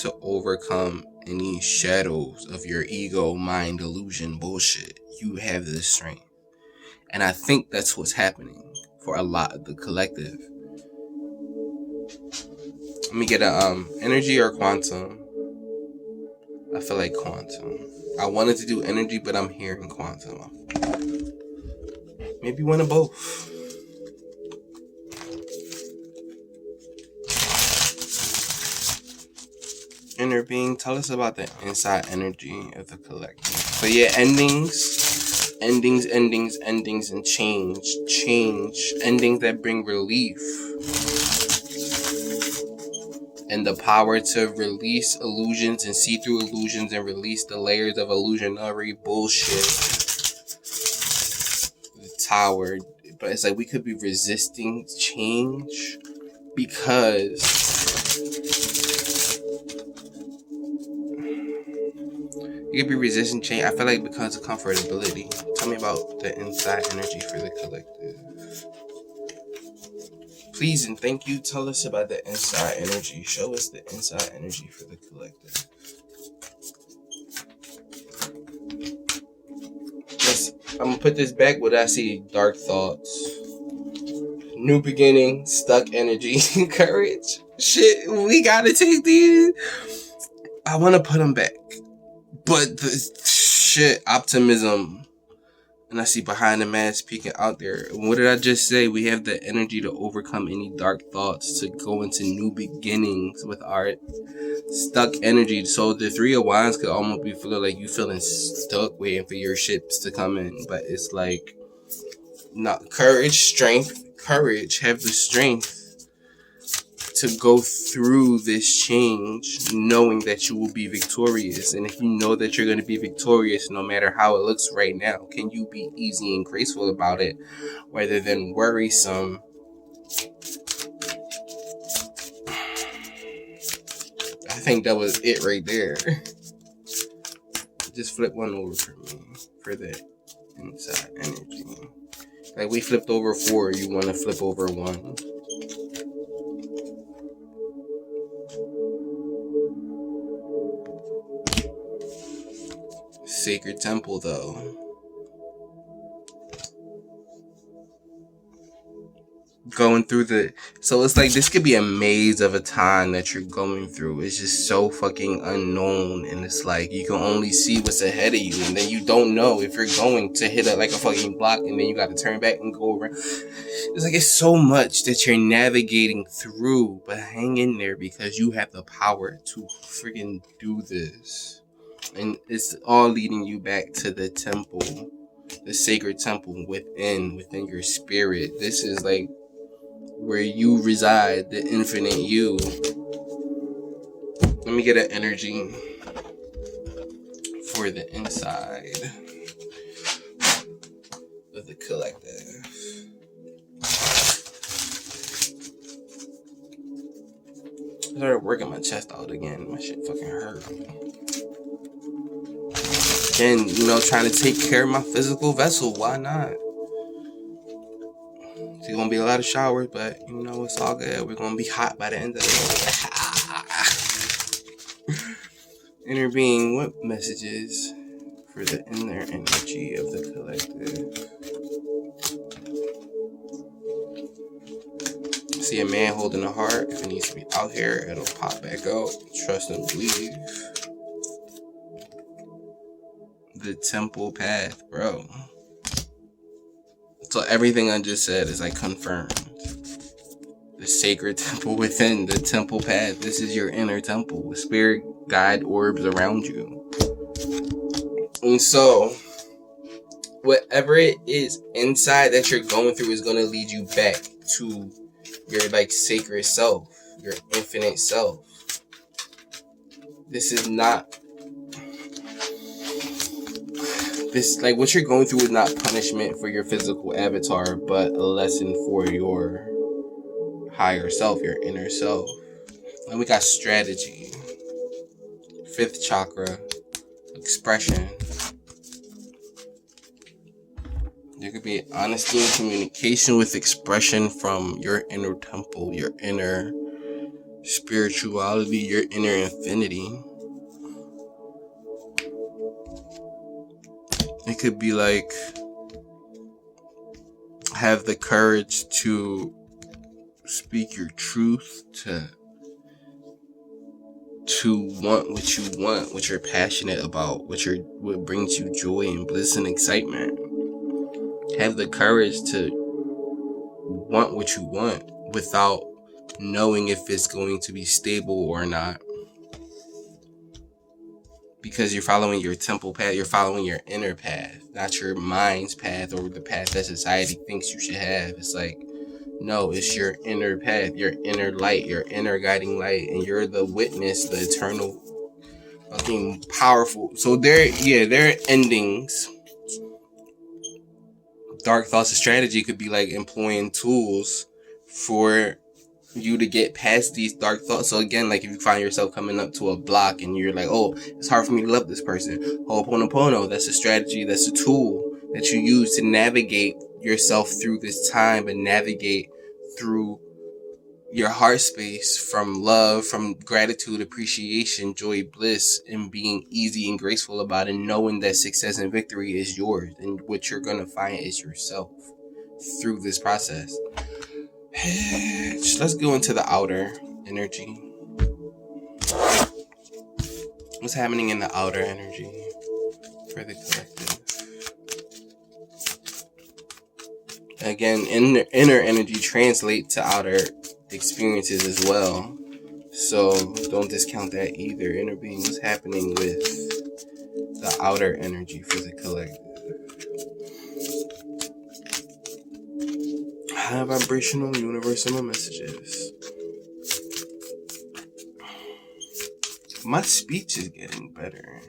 to overcome any shadows of your ego, mind, illusion, bullshit. You have the strength. And I think that's what's happening for a lot of the collective. Let me get a energy or quantum. I feel like quantum. I wanted to do energy, but I'm hearing quantum. Maybe one of both. Inner being, tell us about the inside energy of the collective. So yeah, endings, and change, endings that bring relief, and the power to release illusions and see through illusions and release the layers of illusionary bullshit. The Tower, but it's like we could be resisting change because you could be resisting change. I feel like because of comfortability. Tell me about the inside energy for the collective. Please and thank you. Tell us about the inside energy. Show us the inside energy for the collective. Yes, I'm gonna put this back. What I see: dark thoughts, new beginning, stuck energy, courage. Shit, we gotta take these. I want to put them back. But the shit, optimism, and I see behind the mask peeking out there. What did I just say? We have the energy to overcome any dark thoughts, to go into new beginnings with our stuck energy. So the Three of Wands could almost be feeling like you feeling stuck, waiting for your ships to come in. But it's like, not courage, strength, courage. Have the strength to go through this change knowing that you will be victorious. And if you know that you're going to be victorious no matter how it looks right now, can you be easy and graceful about it rather than worrisome? I think that was it right there. Just flip one over for me for the inside energy. Like we flipped over 4, you want to flip over 1. Sacred temple though. Going through so it's like this could be a maze of a time that you're going through. It's just so fucking unknown, and it's like you can only see what's ahead of you, and then you don't know if you're going to hit like a fucking block, and then you got to turn back and go around. It's like it's so much that you're navigating through, but hang in there because you have the power to freaking do this. And it's all leading you back to the temple, the sacred temple within your spirit. This is like where you reside, the infinite you. Let me get an energy for the inside of the collective. I started working my chest out again. My shit fucking hurt. Again, trying to take care of my physical vessel. Why not? It's gonna be a lot of showers, but it's all good. We're gonna be hot by the end of the day. Inner being, what messages for the inner energy of the collective? See a man holding a heart. If it needs to be out here, it'll pop back out. Trust and believe. The temple path, bro. So everything I just said is like confirmed. The sacred temple within, the temple path. This is your inner temple with spirit guide orbs around you. And so whatever it is inside that you're going through is going to lead you back to your like sacred self, your infinite self. This is not this, like, what you're going through is not punishment for your physical avatar, but a lesson for your higher self, your inner self. And we got strategy, fifth chakra, expression. There could be honesty and communication with expression from your inner temple, your inner spirituality, your inner infinity. It could be like, have the courage to speak your truth, to want what you're passionate about, what brings you joy and bliss and excitement. Have the courage to want what you want without knowing if it's going to be stable or not. Because you're following your temple path, you're following your inner path, not your mind's path or the path that society thinks you should have. It's like, no, it's your inner path, your inner light, your inner guiding light, and you're the witness, the eternal fucking powerful. So there are endings. Dark thoughts and strategy could be like employing tools for you to get past these dark thoughts. So again, like if you find yourself coming up to a block and you're like, oh, it's hard for me to love this person. Ho'oponopono, that's a strategy, that's a tool that you use to navigate yourself through this time and navigate through your heart space from love, from gratitude, appreciation, joy, bliss, and being easy and graceful about it, knowing that success and victory is yours and what you're going to find is yourself through this process. Let's go into the outer energy. What's happening in the outer energy for the collective? Again, inner energy translates to outer experiences as well. So don't discount that either. Inner being, what's happening with the outer energy for the collective? High vibrational universal messages. My speech is getting better.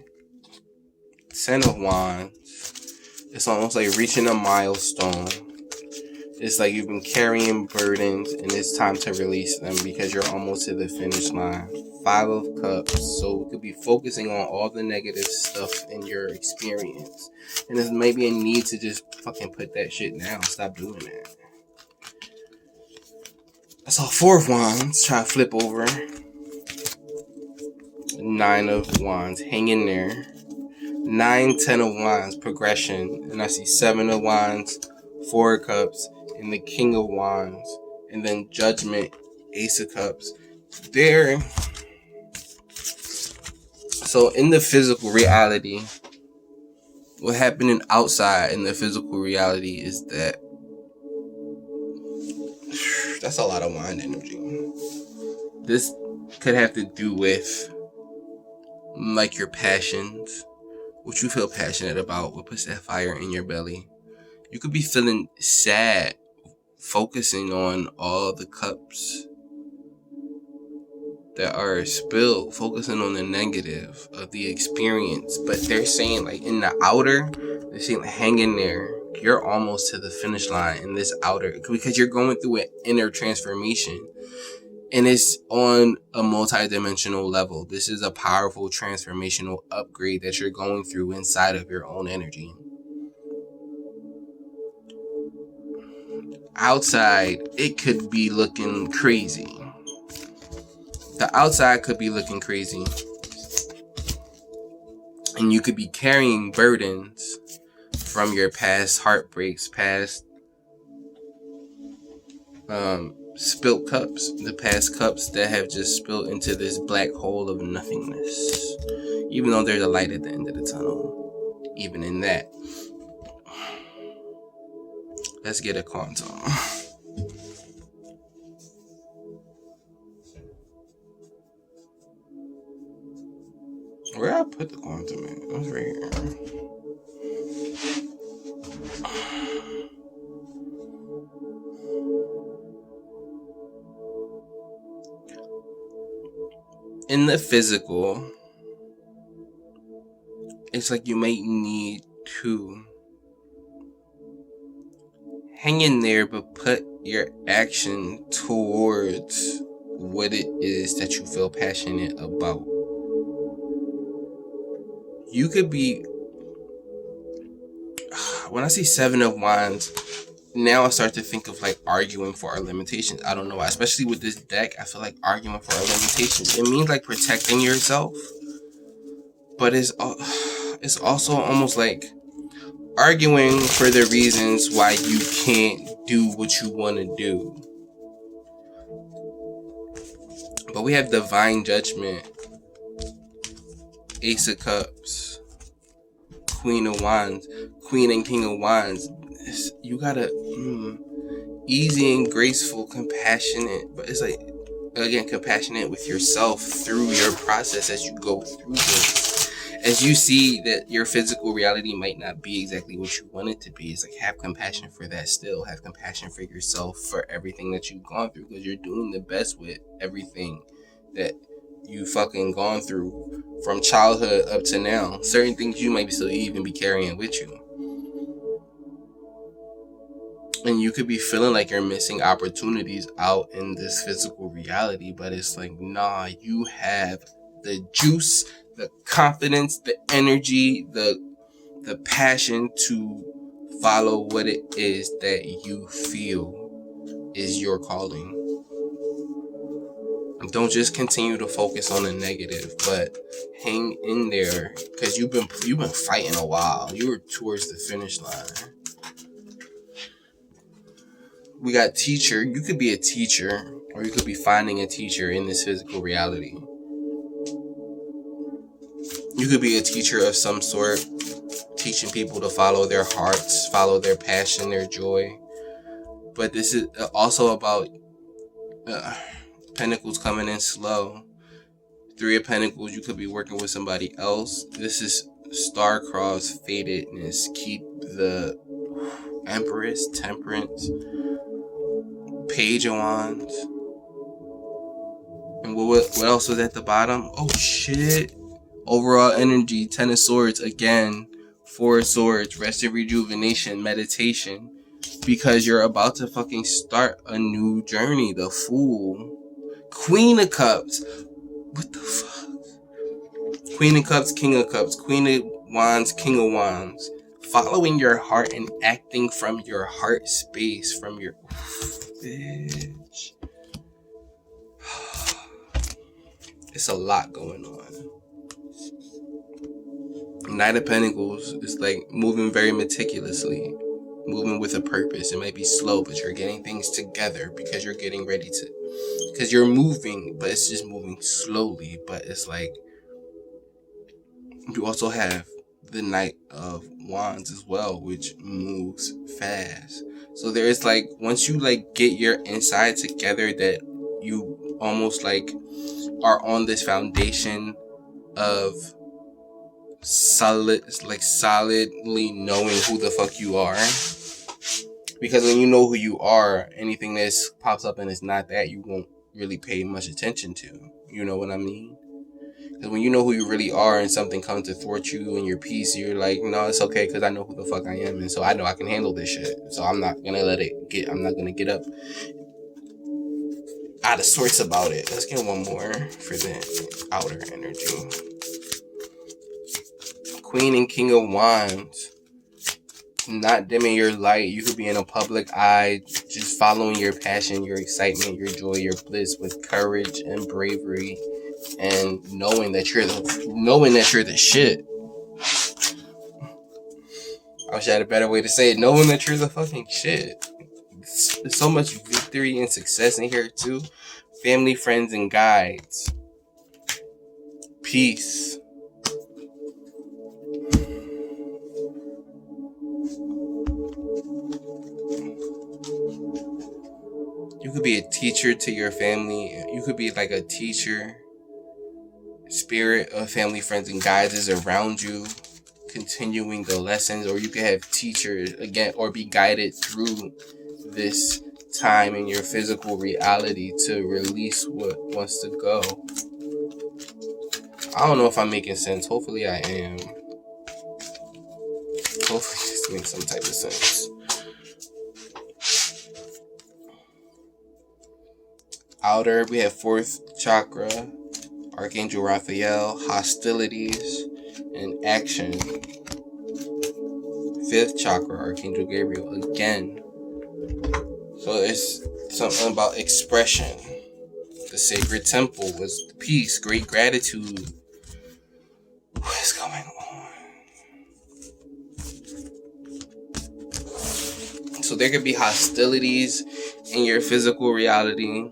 Ten of Wands. It's almost like reaching a milestone. It's like you've been carrying burdens and it's time to release them because you're almost to the finish line. Five of Cups. So it could be focusing on all the negative stuff in your experience. And there's maybe a need to just fucking put that shit down. Stop doing that. I saw Four of Wands. Try to flip over. Nine of Wands. Hang in there. 9, 10 of Wands. Progression. And I see 7 of Wands. 4 of Cups. And the King of Wands. And then Judgment. Ace of Cups. There. So in the physical reality, what happening outside in the physical reality is that that's a lot of wand energy. This could have to do with like your passions, what you feel passionate about, what puts that fire in your belly. You could be feeling sad, focusing on all the cups that are spilled, focusing on the negative of the experience. But they're saying like in the outer, they're saying like, hang in there. You're almost to the finish line in this outer, because you're going through an inner transformation. And it's on a multi-dimensional level. This is a powerful transformational upgrade that you're going through inside of your own energy. Outside, it could be looking crazy. The outside could be looking crazy. And you could be carrying burdens from your past heartbreaks, past spilt cups, the past cups that have just spilled into this black hole of nothingness. Even though there's a light at the end of the tunnel. Even in that. Let's get a quantum. Where I put the quantum in? It was right here. In the physical, it's like you might need to hang in there, but put your action towards what it is that you feel passionate about. You could be, when I say Seven of Wands, now I start to think of like arguing for our limitations. I don't know why, especially with this deck, I feel like arguing for our limitations. It means like protecting yourself, but it's also almost like arguing for the reasons why you can't do what you want to do. But we have Divine Judgment, Ace of Cups, Queen of Wands, Queen and King of Wands. You gotta easy and graceful, compassionate, but it's like, again, compassionate with yourself through your process as you go through this. As you see that your physical reality might not be exactly what you want it to be, it's like, have compassion for that still. Have compassion for yourself, for everything that you've gone through, because you're doing the best with everything that you fucking gone through from childhood up to now. Certain things you might still even be carrying with you. And you could be feeling like you're missing opportunities out in this physical reality, but it's like, nah, you have the juice, the confidence, the energy, the passion to follow what it is that you feel is your calling. Don't just continue to focus on the negative, but hang in there, because you've been fighting a while. You were towards the finish line. We got teacher. You could be a teacher, or you could be finding a teacher in this physical reality. You could be a teacher of some sort, teaching people to follow their hearts, follow their passion, their joy. But this is also about Pentacles coming in slow. Three of Pentacles, you could be working with somebody else. This is star-crossed fatedness. Keep the Empress, Temperance, Page of Wands. And what else was at the bottom? Oh shit. Overall energy, Ten of Swords again. Four of Swords, rest and rejuvenation, meditation. Because you're about to fucking start a new journey. The Fool. Queen of Cups. What the fuck? Queen of Cups, King of Cups. Queen of Wands, King of Wands. Following your heart and acting from your heart space. From your... Bitch. It's a lot going on. Knight of Pentacles is like moving very meticulously. Moving with a purpose. It might be slow, but you're getting things together because you're getting ready to... Because you're moving, but it's just moving slowly. But it's like... You also have the Knight of Wands as well, which moves fast. So there's like, once you like get your inside together, that you almost like are on this foundation of solidly knowing who the fuck you are. Because when you know who you are, anything that pops up and it's not that, you won't really pay much attention to. You know what I mean? Because when you know who you really are and something comes to thwart you and your peace, you're like, no, it's okay, because I know who the fuck I am, and so I know I can handle this shit. So I'm not gonna I'm not gonna get up out of sorts about it. Let's get one more for the outer energy. Queen and King of Wands. Not dimming your light. You could be in a public eye, just following your passion, your excitement, your joy, your bliss with courage and bravery, and knowing that you're the shit. I wish I had a better way to say it. Knowing that you're the fucking shit. There's so much victory and success in here too. Family, friends, and guides. Peace. You could be a teacher to your family. You could be like a teacher. Spirit of family, friends, and guides is around you, continuing the lessons. Or you could have teachers again, or be guided through this time in your physical reality to release what wants to go. I don't know if I'm making sense. Hopefully I am. Hopefully this makes some type of sense. Outer, we have 4th chakra, Archangel Raphael, hostilities and action. 5th chakra, Archangel Gabriel, again. So there's something about expression. The sacred temple was peace, great gratitude. What is going on? So there could be hostilities in your physical reality.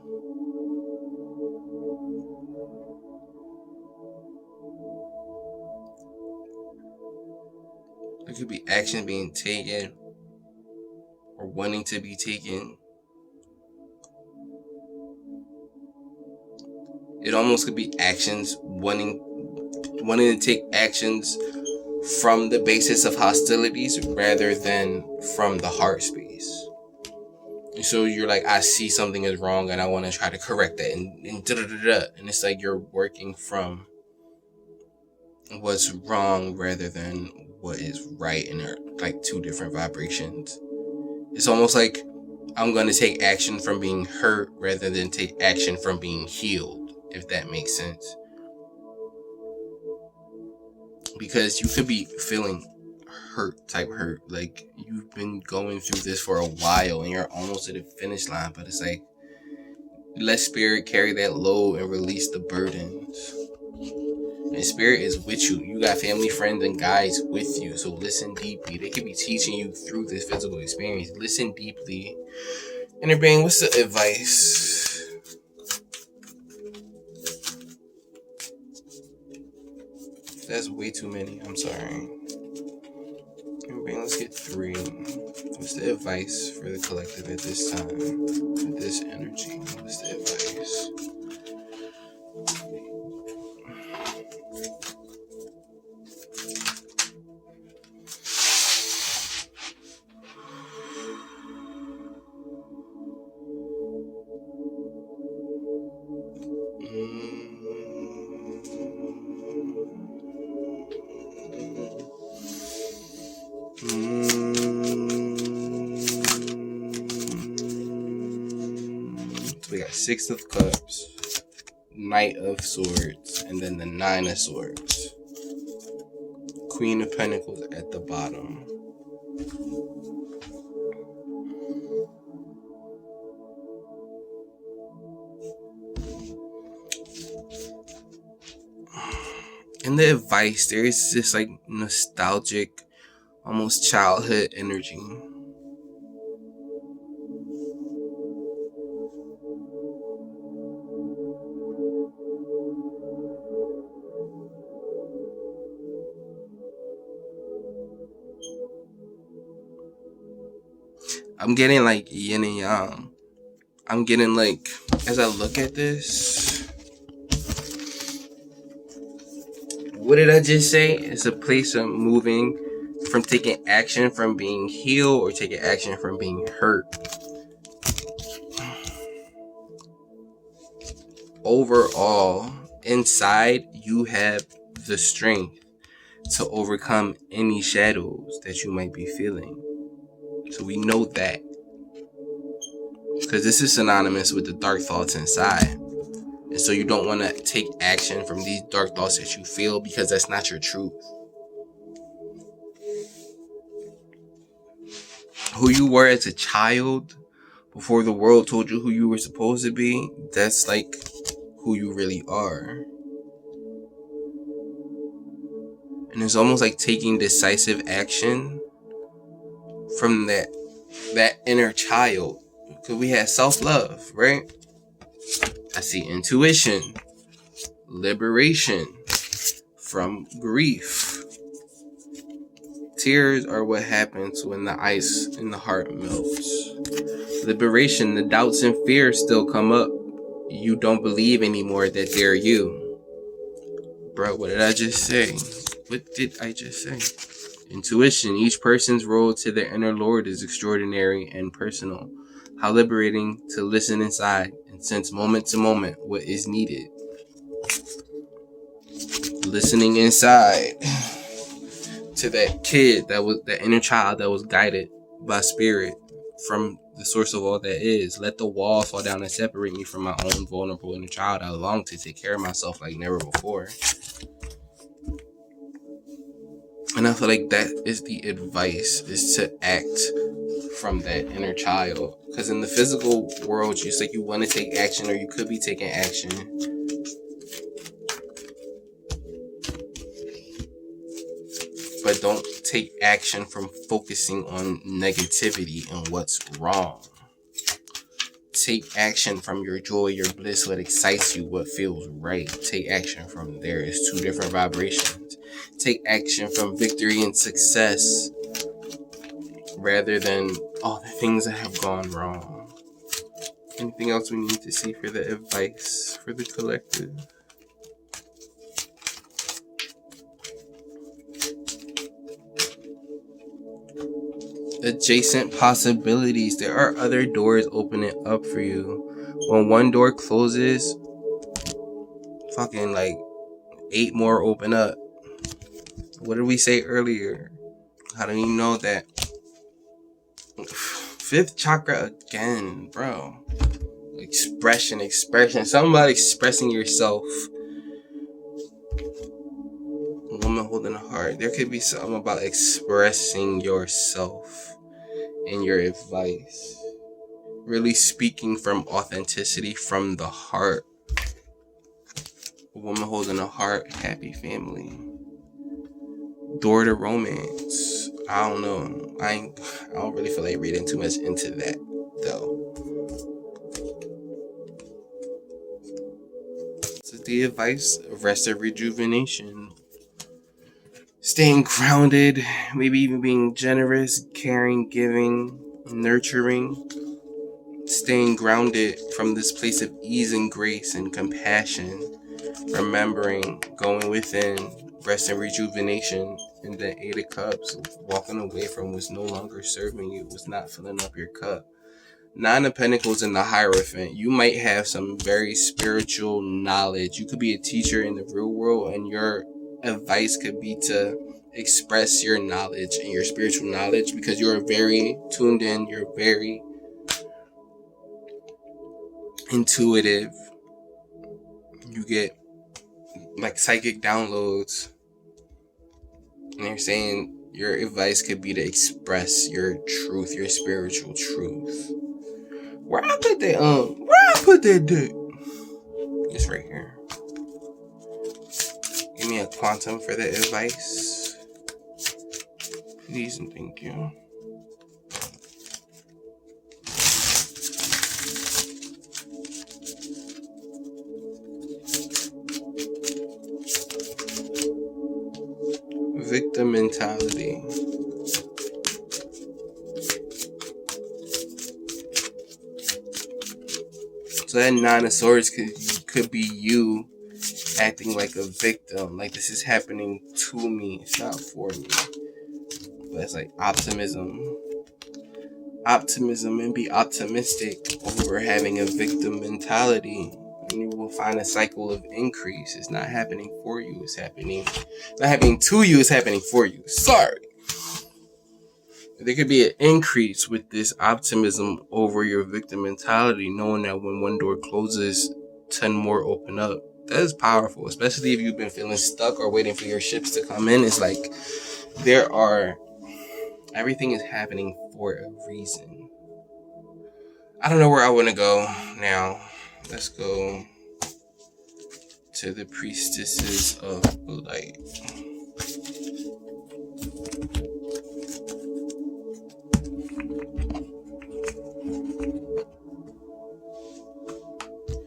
There could be action being taken or wanting to be taken. It almost could be actions wanting to take actions from the basis of hostilities rather than from the heart space. And so you're like, I see something is wrong and I want to try to correct that, and da-da-da-da. And it's like you're working from what's wrong rather than what is right, and they're like two different vibrations. It's almost like I'm going to take action from being hurt rather than take action from being healed, if that makes sense. Because you could be feeling hurt, like you've been going through this for a while and you're almost at the finish line, but it's like, let spirit carry that load and release the burdens. And spirit is with you. You got family, friends, and guides with you. So listen deeply. They could be teaching you through this physical experience. Listen deeply. Inner being, what's the advice? That's way too many. I'm sorry. Inner being, let's get 3. What's the advice for the collective at this time? With this energy, what's the advice? So we got 6 of Cups, Knight of Swords, and then the 9 of Swords. Queen of Pentacles at the bottom. In the advice, there is this like nostalgic, almost childhood energy. I'm getting like yin and yang. I'm getting like, as I look at this, what did I just say? It's a place of moving from taking action from being healed or taking action from being hurt. Overall, inside, you have the strength to overcome any shadows that you might be feeling. So we know that. Because this is synonymous with the dark thoughts inside. And so you don't want to take action from these dark thoughts that you feel, because that's not your truth. Who you were as a child, before the world told you who you were supposed to be, that's like who you really are. And it's almost like taking decisive action from that inner child. Because we had self-love, right? I see intuition, liberation from grief. Tears are what happens when the ice in the heart melts. Liberation, the doubts and fears still come up. You don't believe anymore that they're you. Bro, what did I just say? What did I just say? Intuition, each person's road to their inner Lord is extraordinary and personal. How liberating to listen inside and sense moment to moment what is needed. Listening inside to that kid, that was that inner child that was guided by spirit from the source of all that is. Let the wall fall down and separate me from my own vulnerable inner child. I long to take care of myself like never before. And I feel like that is the advice, is to act from that inner child. Because in the physical world, just like you want to take action, or you could be taking action, but don't take action from focusing on negativity and what's wrong. Take action from your joy, your bliss, what excites you, what feels right. Take action from there. It's 2 different vibrations. Take action from victory and success rather than all the things that have gone wrong. Anything else we need to see for the advice for the collective? Adjacent possibilities. There are other doors opening up for you. When one door closes, fucking like 8 more open up. What did we say earlier? How do you know that? 5th chakra again, bro. Expression. Something about expressing yourself. A woman holding a heart. There could be something about expressing yourself in your advice. Really speaking from authenticity, from the heart. A woman holding a heart, happy family. Door to romance. I don't know. I don't really feel like reading too much into that, though. So the advice of rest and rejuvenation. Staying grounded, maybe even being generous, caring, giving, nurturing. Staying grounded from this place of ease and grace and compassion. Remembering, going within, rest and rejuvenation. And the 8 of Cups, walking away from what's no longer serving you, what's not filling up your cup. 9 of Pentacles in the Hierophant. You might have some very spiritual knowledge. You could be a teacher in the real world, and your advice could be to express your knowledge and your spiritual knowledge, because you're very tuned in, you're very intuitive. You get like psychic downloads. And they're saying your advice could be to express your truth, your spiritual truth. Where I put that dick? It's right here. Give me a quantum for the advice, please and thank you. Victim mentality. So that 9 of Swords could be you acting like a victim, like this is happening to me, it's not for me. But it's like optimism, and be optimistic over having a victim mentality. And you will find a cycle of increase. It's not happening for you, it's happening, not happening to you, it's happening for you. Sorry. There could be an increase with this optimism over your victim mentality, knowing that when one door closes, 10 more open up. That is powerful, especially if you've been feeling stuck or waiting for your ships to come in. It's like everything is happening for a reason. I don't know where I want to go now. Let's go to the Priestesses of Light.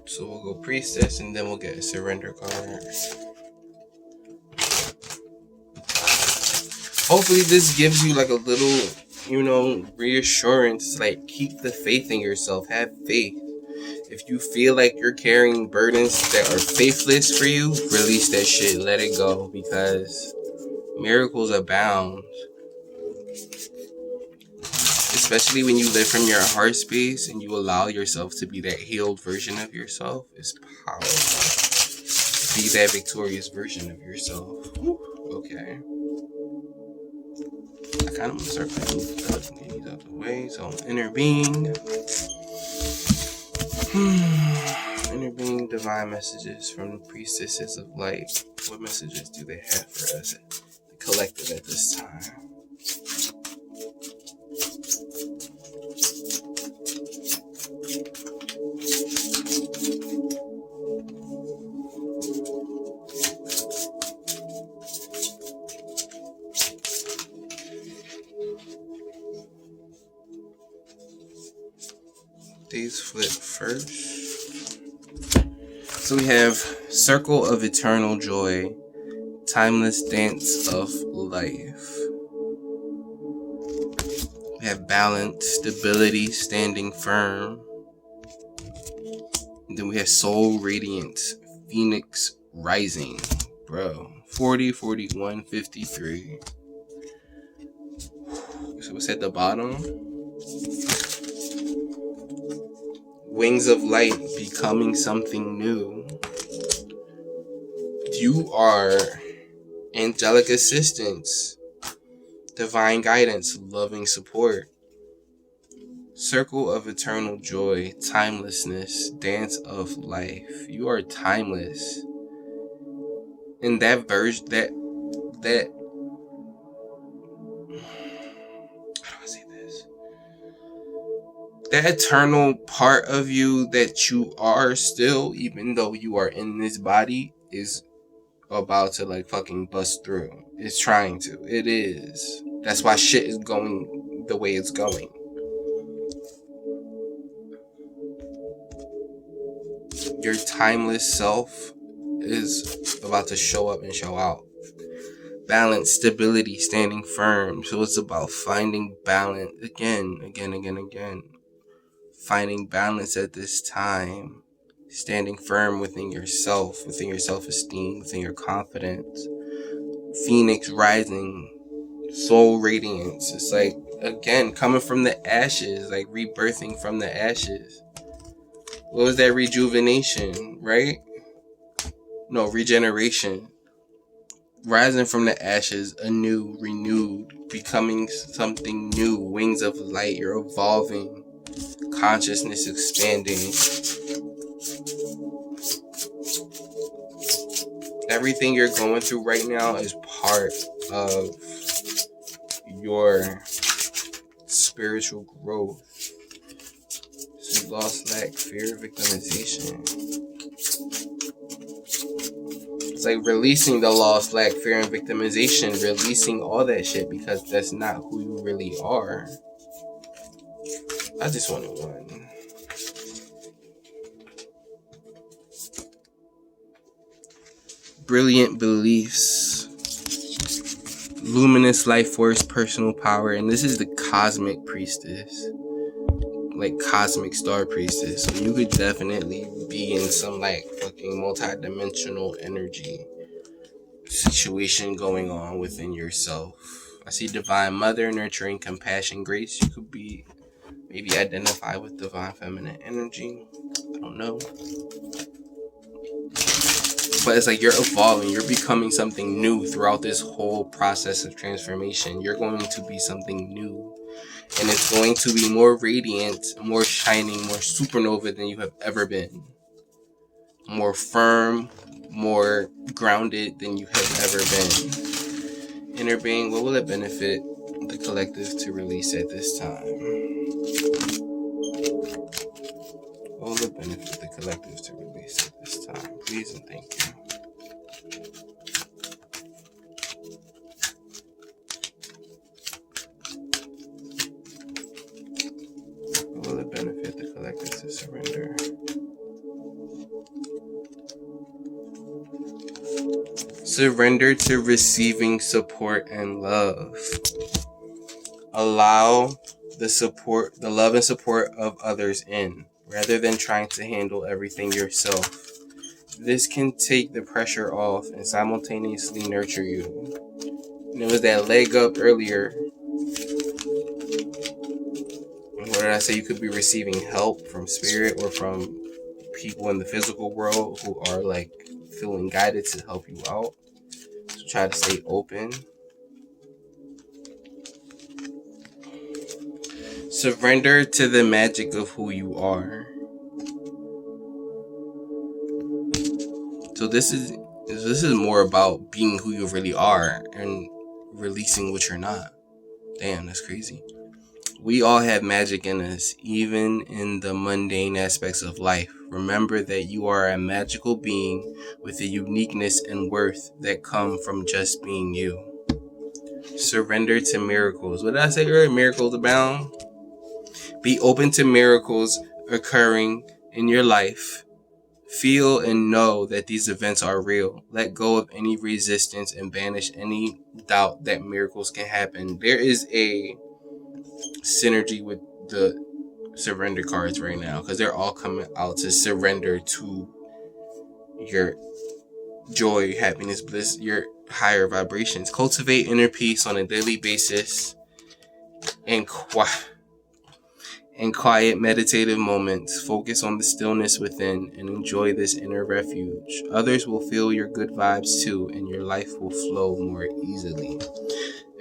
So we'll go Priestess, and then we'll get a Surrender card. Hopefully this gives you like a little, reassurance. Like, keep the faith in yourself. Have faith. If you feel like you're carrying burdens that are faithless for you, release that shit. Let it go, because miracles abound. Especially when you live from your heart space and you allow yourself to be that healed version of yourself. It's powerful. Be that victorious version of yourself. Okay. kind of want to start putting these out the way. So inner being. Inner being, divine messages from the priestesses of light. What messages do they have for us, the collective, at this time? These flip first. So we have Circle of Eternal Joy, Timeless Dance of Life. We have Balance, Stability, Standing Firm. And then we have Soul Radiance, Phoenix Rising. Bro, 40, 41, 53. So what's at the bottom? Wings of Light, Becoming Something New. You are angelic assistance, divine guidance, loving support. Circle of Eternal Joy, Timelessness, Dance of Life. You are timeless. And that verse, that how do I say this? That eternal part of you that you are still, even though you are in this body, is about to like fucking bust through. It's trying to. It is. That's why shit is going the way it's going. Your timeless self is about to show up and show out. Balance, stability, standing firm. So it's about finding balance again. Finding balance at this time. Standing firm within yourself, within your self-esteem, within your confidence. Phoenix rising, soul radiance. It's like, again, coming from the ashes, like rebirthing from the ashes. What was that? Rejuvenation, right? No, regeneration. Rising from the ashes, anew, renewed, becoming something new. Wings of light, you're evolving. Consciousness expanding. Everything you're going through right now is part of your spiritual growth. So loss, lack, fear, victimization. It's like releasing the loss, lack, fear, and victimization. Releasing all that shit because that's not who you really are. I just wanted one. Brilliant beliefs. Luminous life force, personal power. And this is the cosmic priestess. Like cosmic star priestess. So you could definitely be in some like fucking multi-dimensional energy situation going on within yourself. I see divine mother, nurturing, compassion, grace. You could be maybe identify with divine feminine energy. I don't know. But it's like you're evolving. You're becoming something new throughout this whole process of transformation. You're going to be something new. And it's going to be more radiant, more shining, more supernova than you have ever been. More firm, more grounded than you have ever been. Inner being, what will it benefit the collective to release at this time? What will it benefit the collective to release at this time? Please and thank you. What will it benefit the collective to surrender? Surrender to receiving support and love. Allow the support, the love and support of others in, rather than trying to handle everything yourself. This can take the pressure off and simultaneously nurture you. And it was that leg up earlier. What did I say? You could be receiving help from spirit or from people in the physical world who are like feeling guided to help you out. So try to stay open. Surrender to the magic of who you are. So this is more about being who you really are and releasing what you're not. Damn, that's crazy. We all have magic in us, even in the mundane aspects of life. Remember that you are a magical being with a uniqueness and worth that come from just being you. Surrender to miracles. What did I say earlier? Miracles abound. Be open to miracles occurring in your life. Feel and know that these events are real. Let go of any resistance and banish any doubt that miracles can happen. There is a synergy with the surrender cards right now because they're all coming out to surrender to your joy, happiness, bliss, your higher vibrations. Cultivate inner peace on a daily basis and quiet meditative moments. Focus on the stillness within and enjoy this inner refuge. Others will feel your good vibes too, and your life will flow more easily.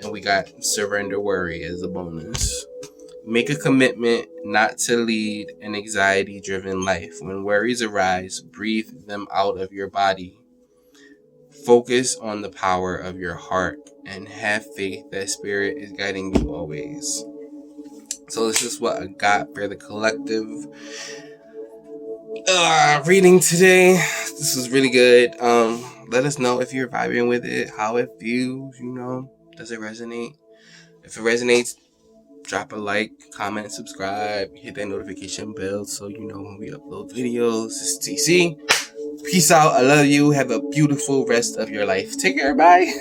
And we got surrender worry as a bonus. Make a commitment not to lead an anxiety-driven life. When worries arise, breathe them out of your body. Focus on the power of your heart and have faith that spirit is guiding you always. So this is what I got for the collective reading today. This was really good. Let us know if you're vibing with it, how it feels, does it resonate? If it resonates, drop a like, comment, subscribe, hit that notification bell so you know when we upload videos. It's TC. Peace out. I love you. Have a beautiful rest of your life. Take care. Bye.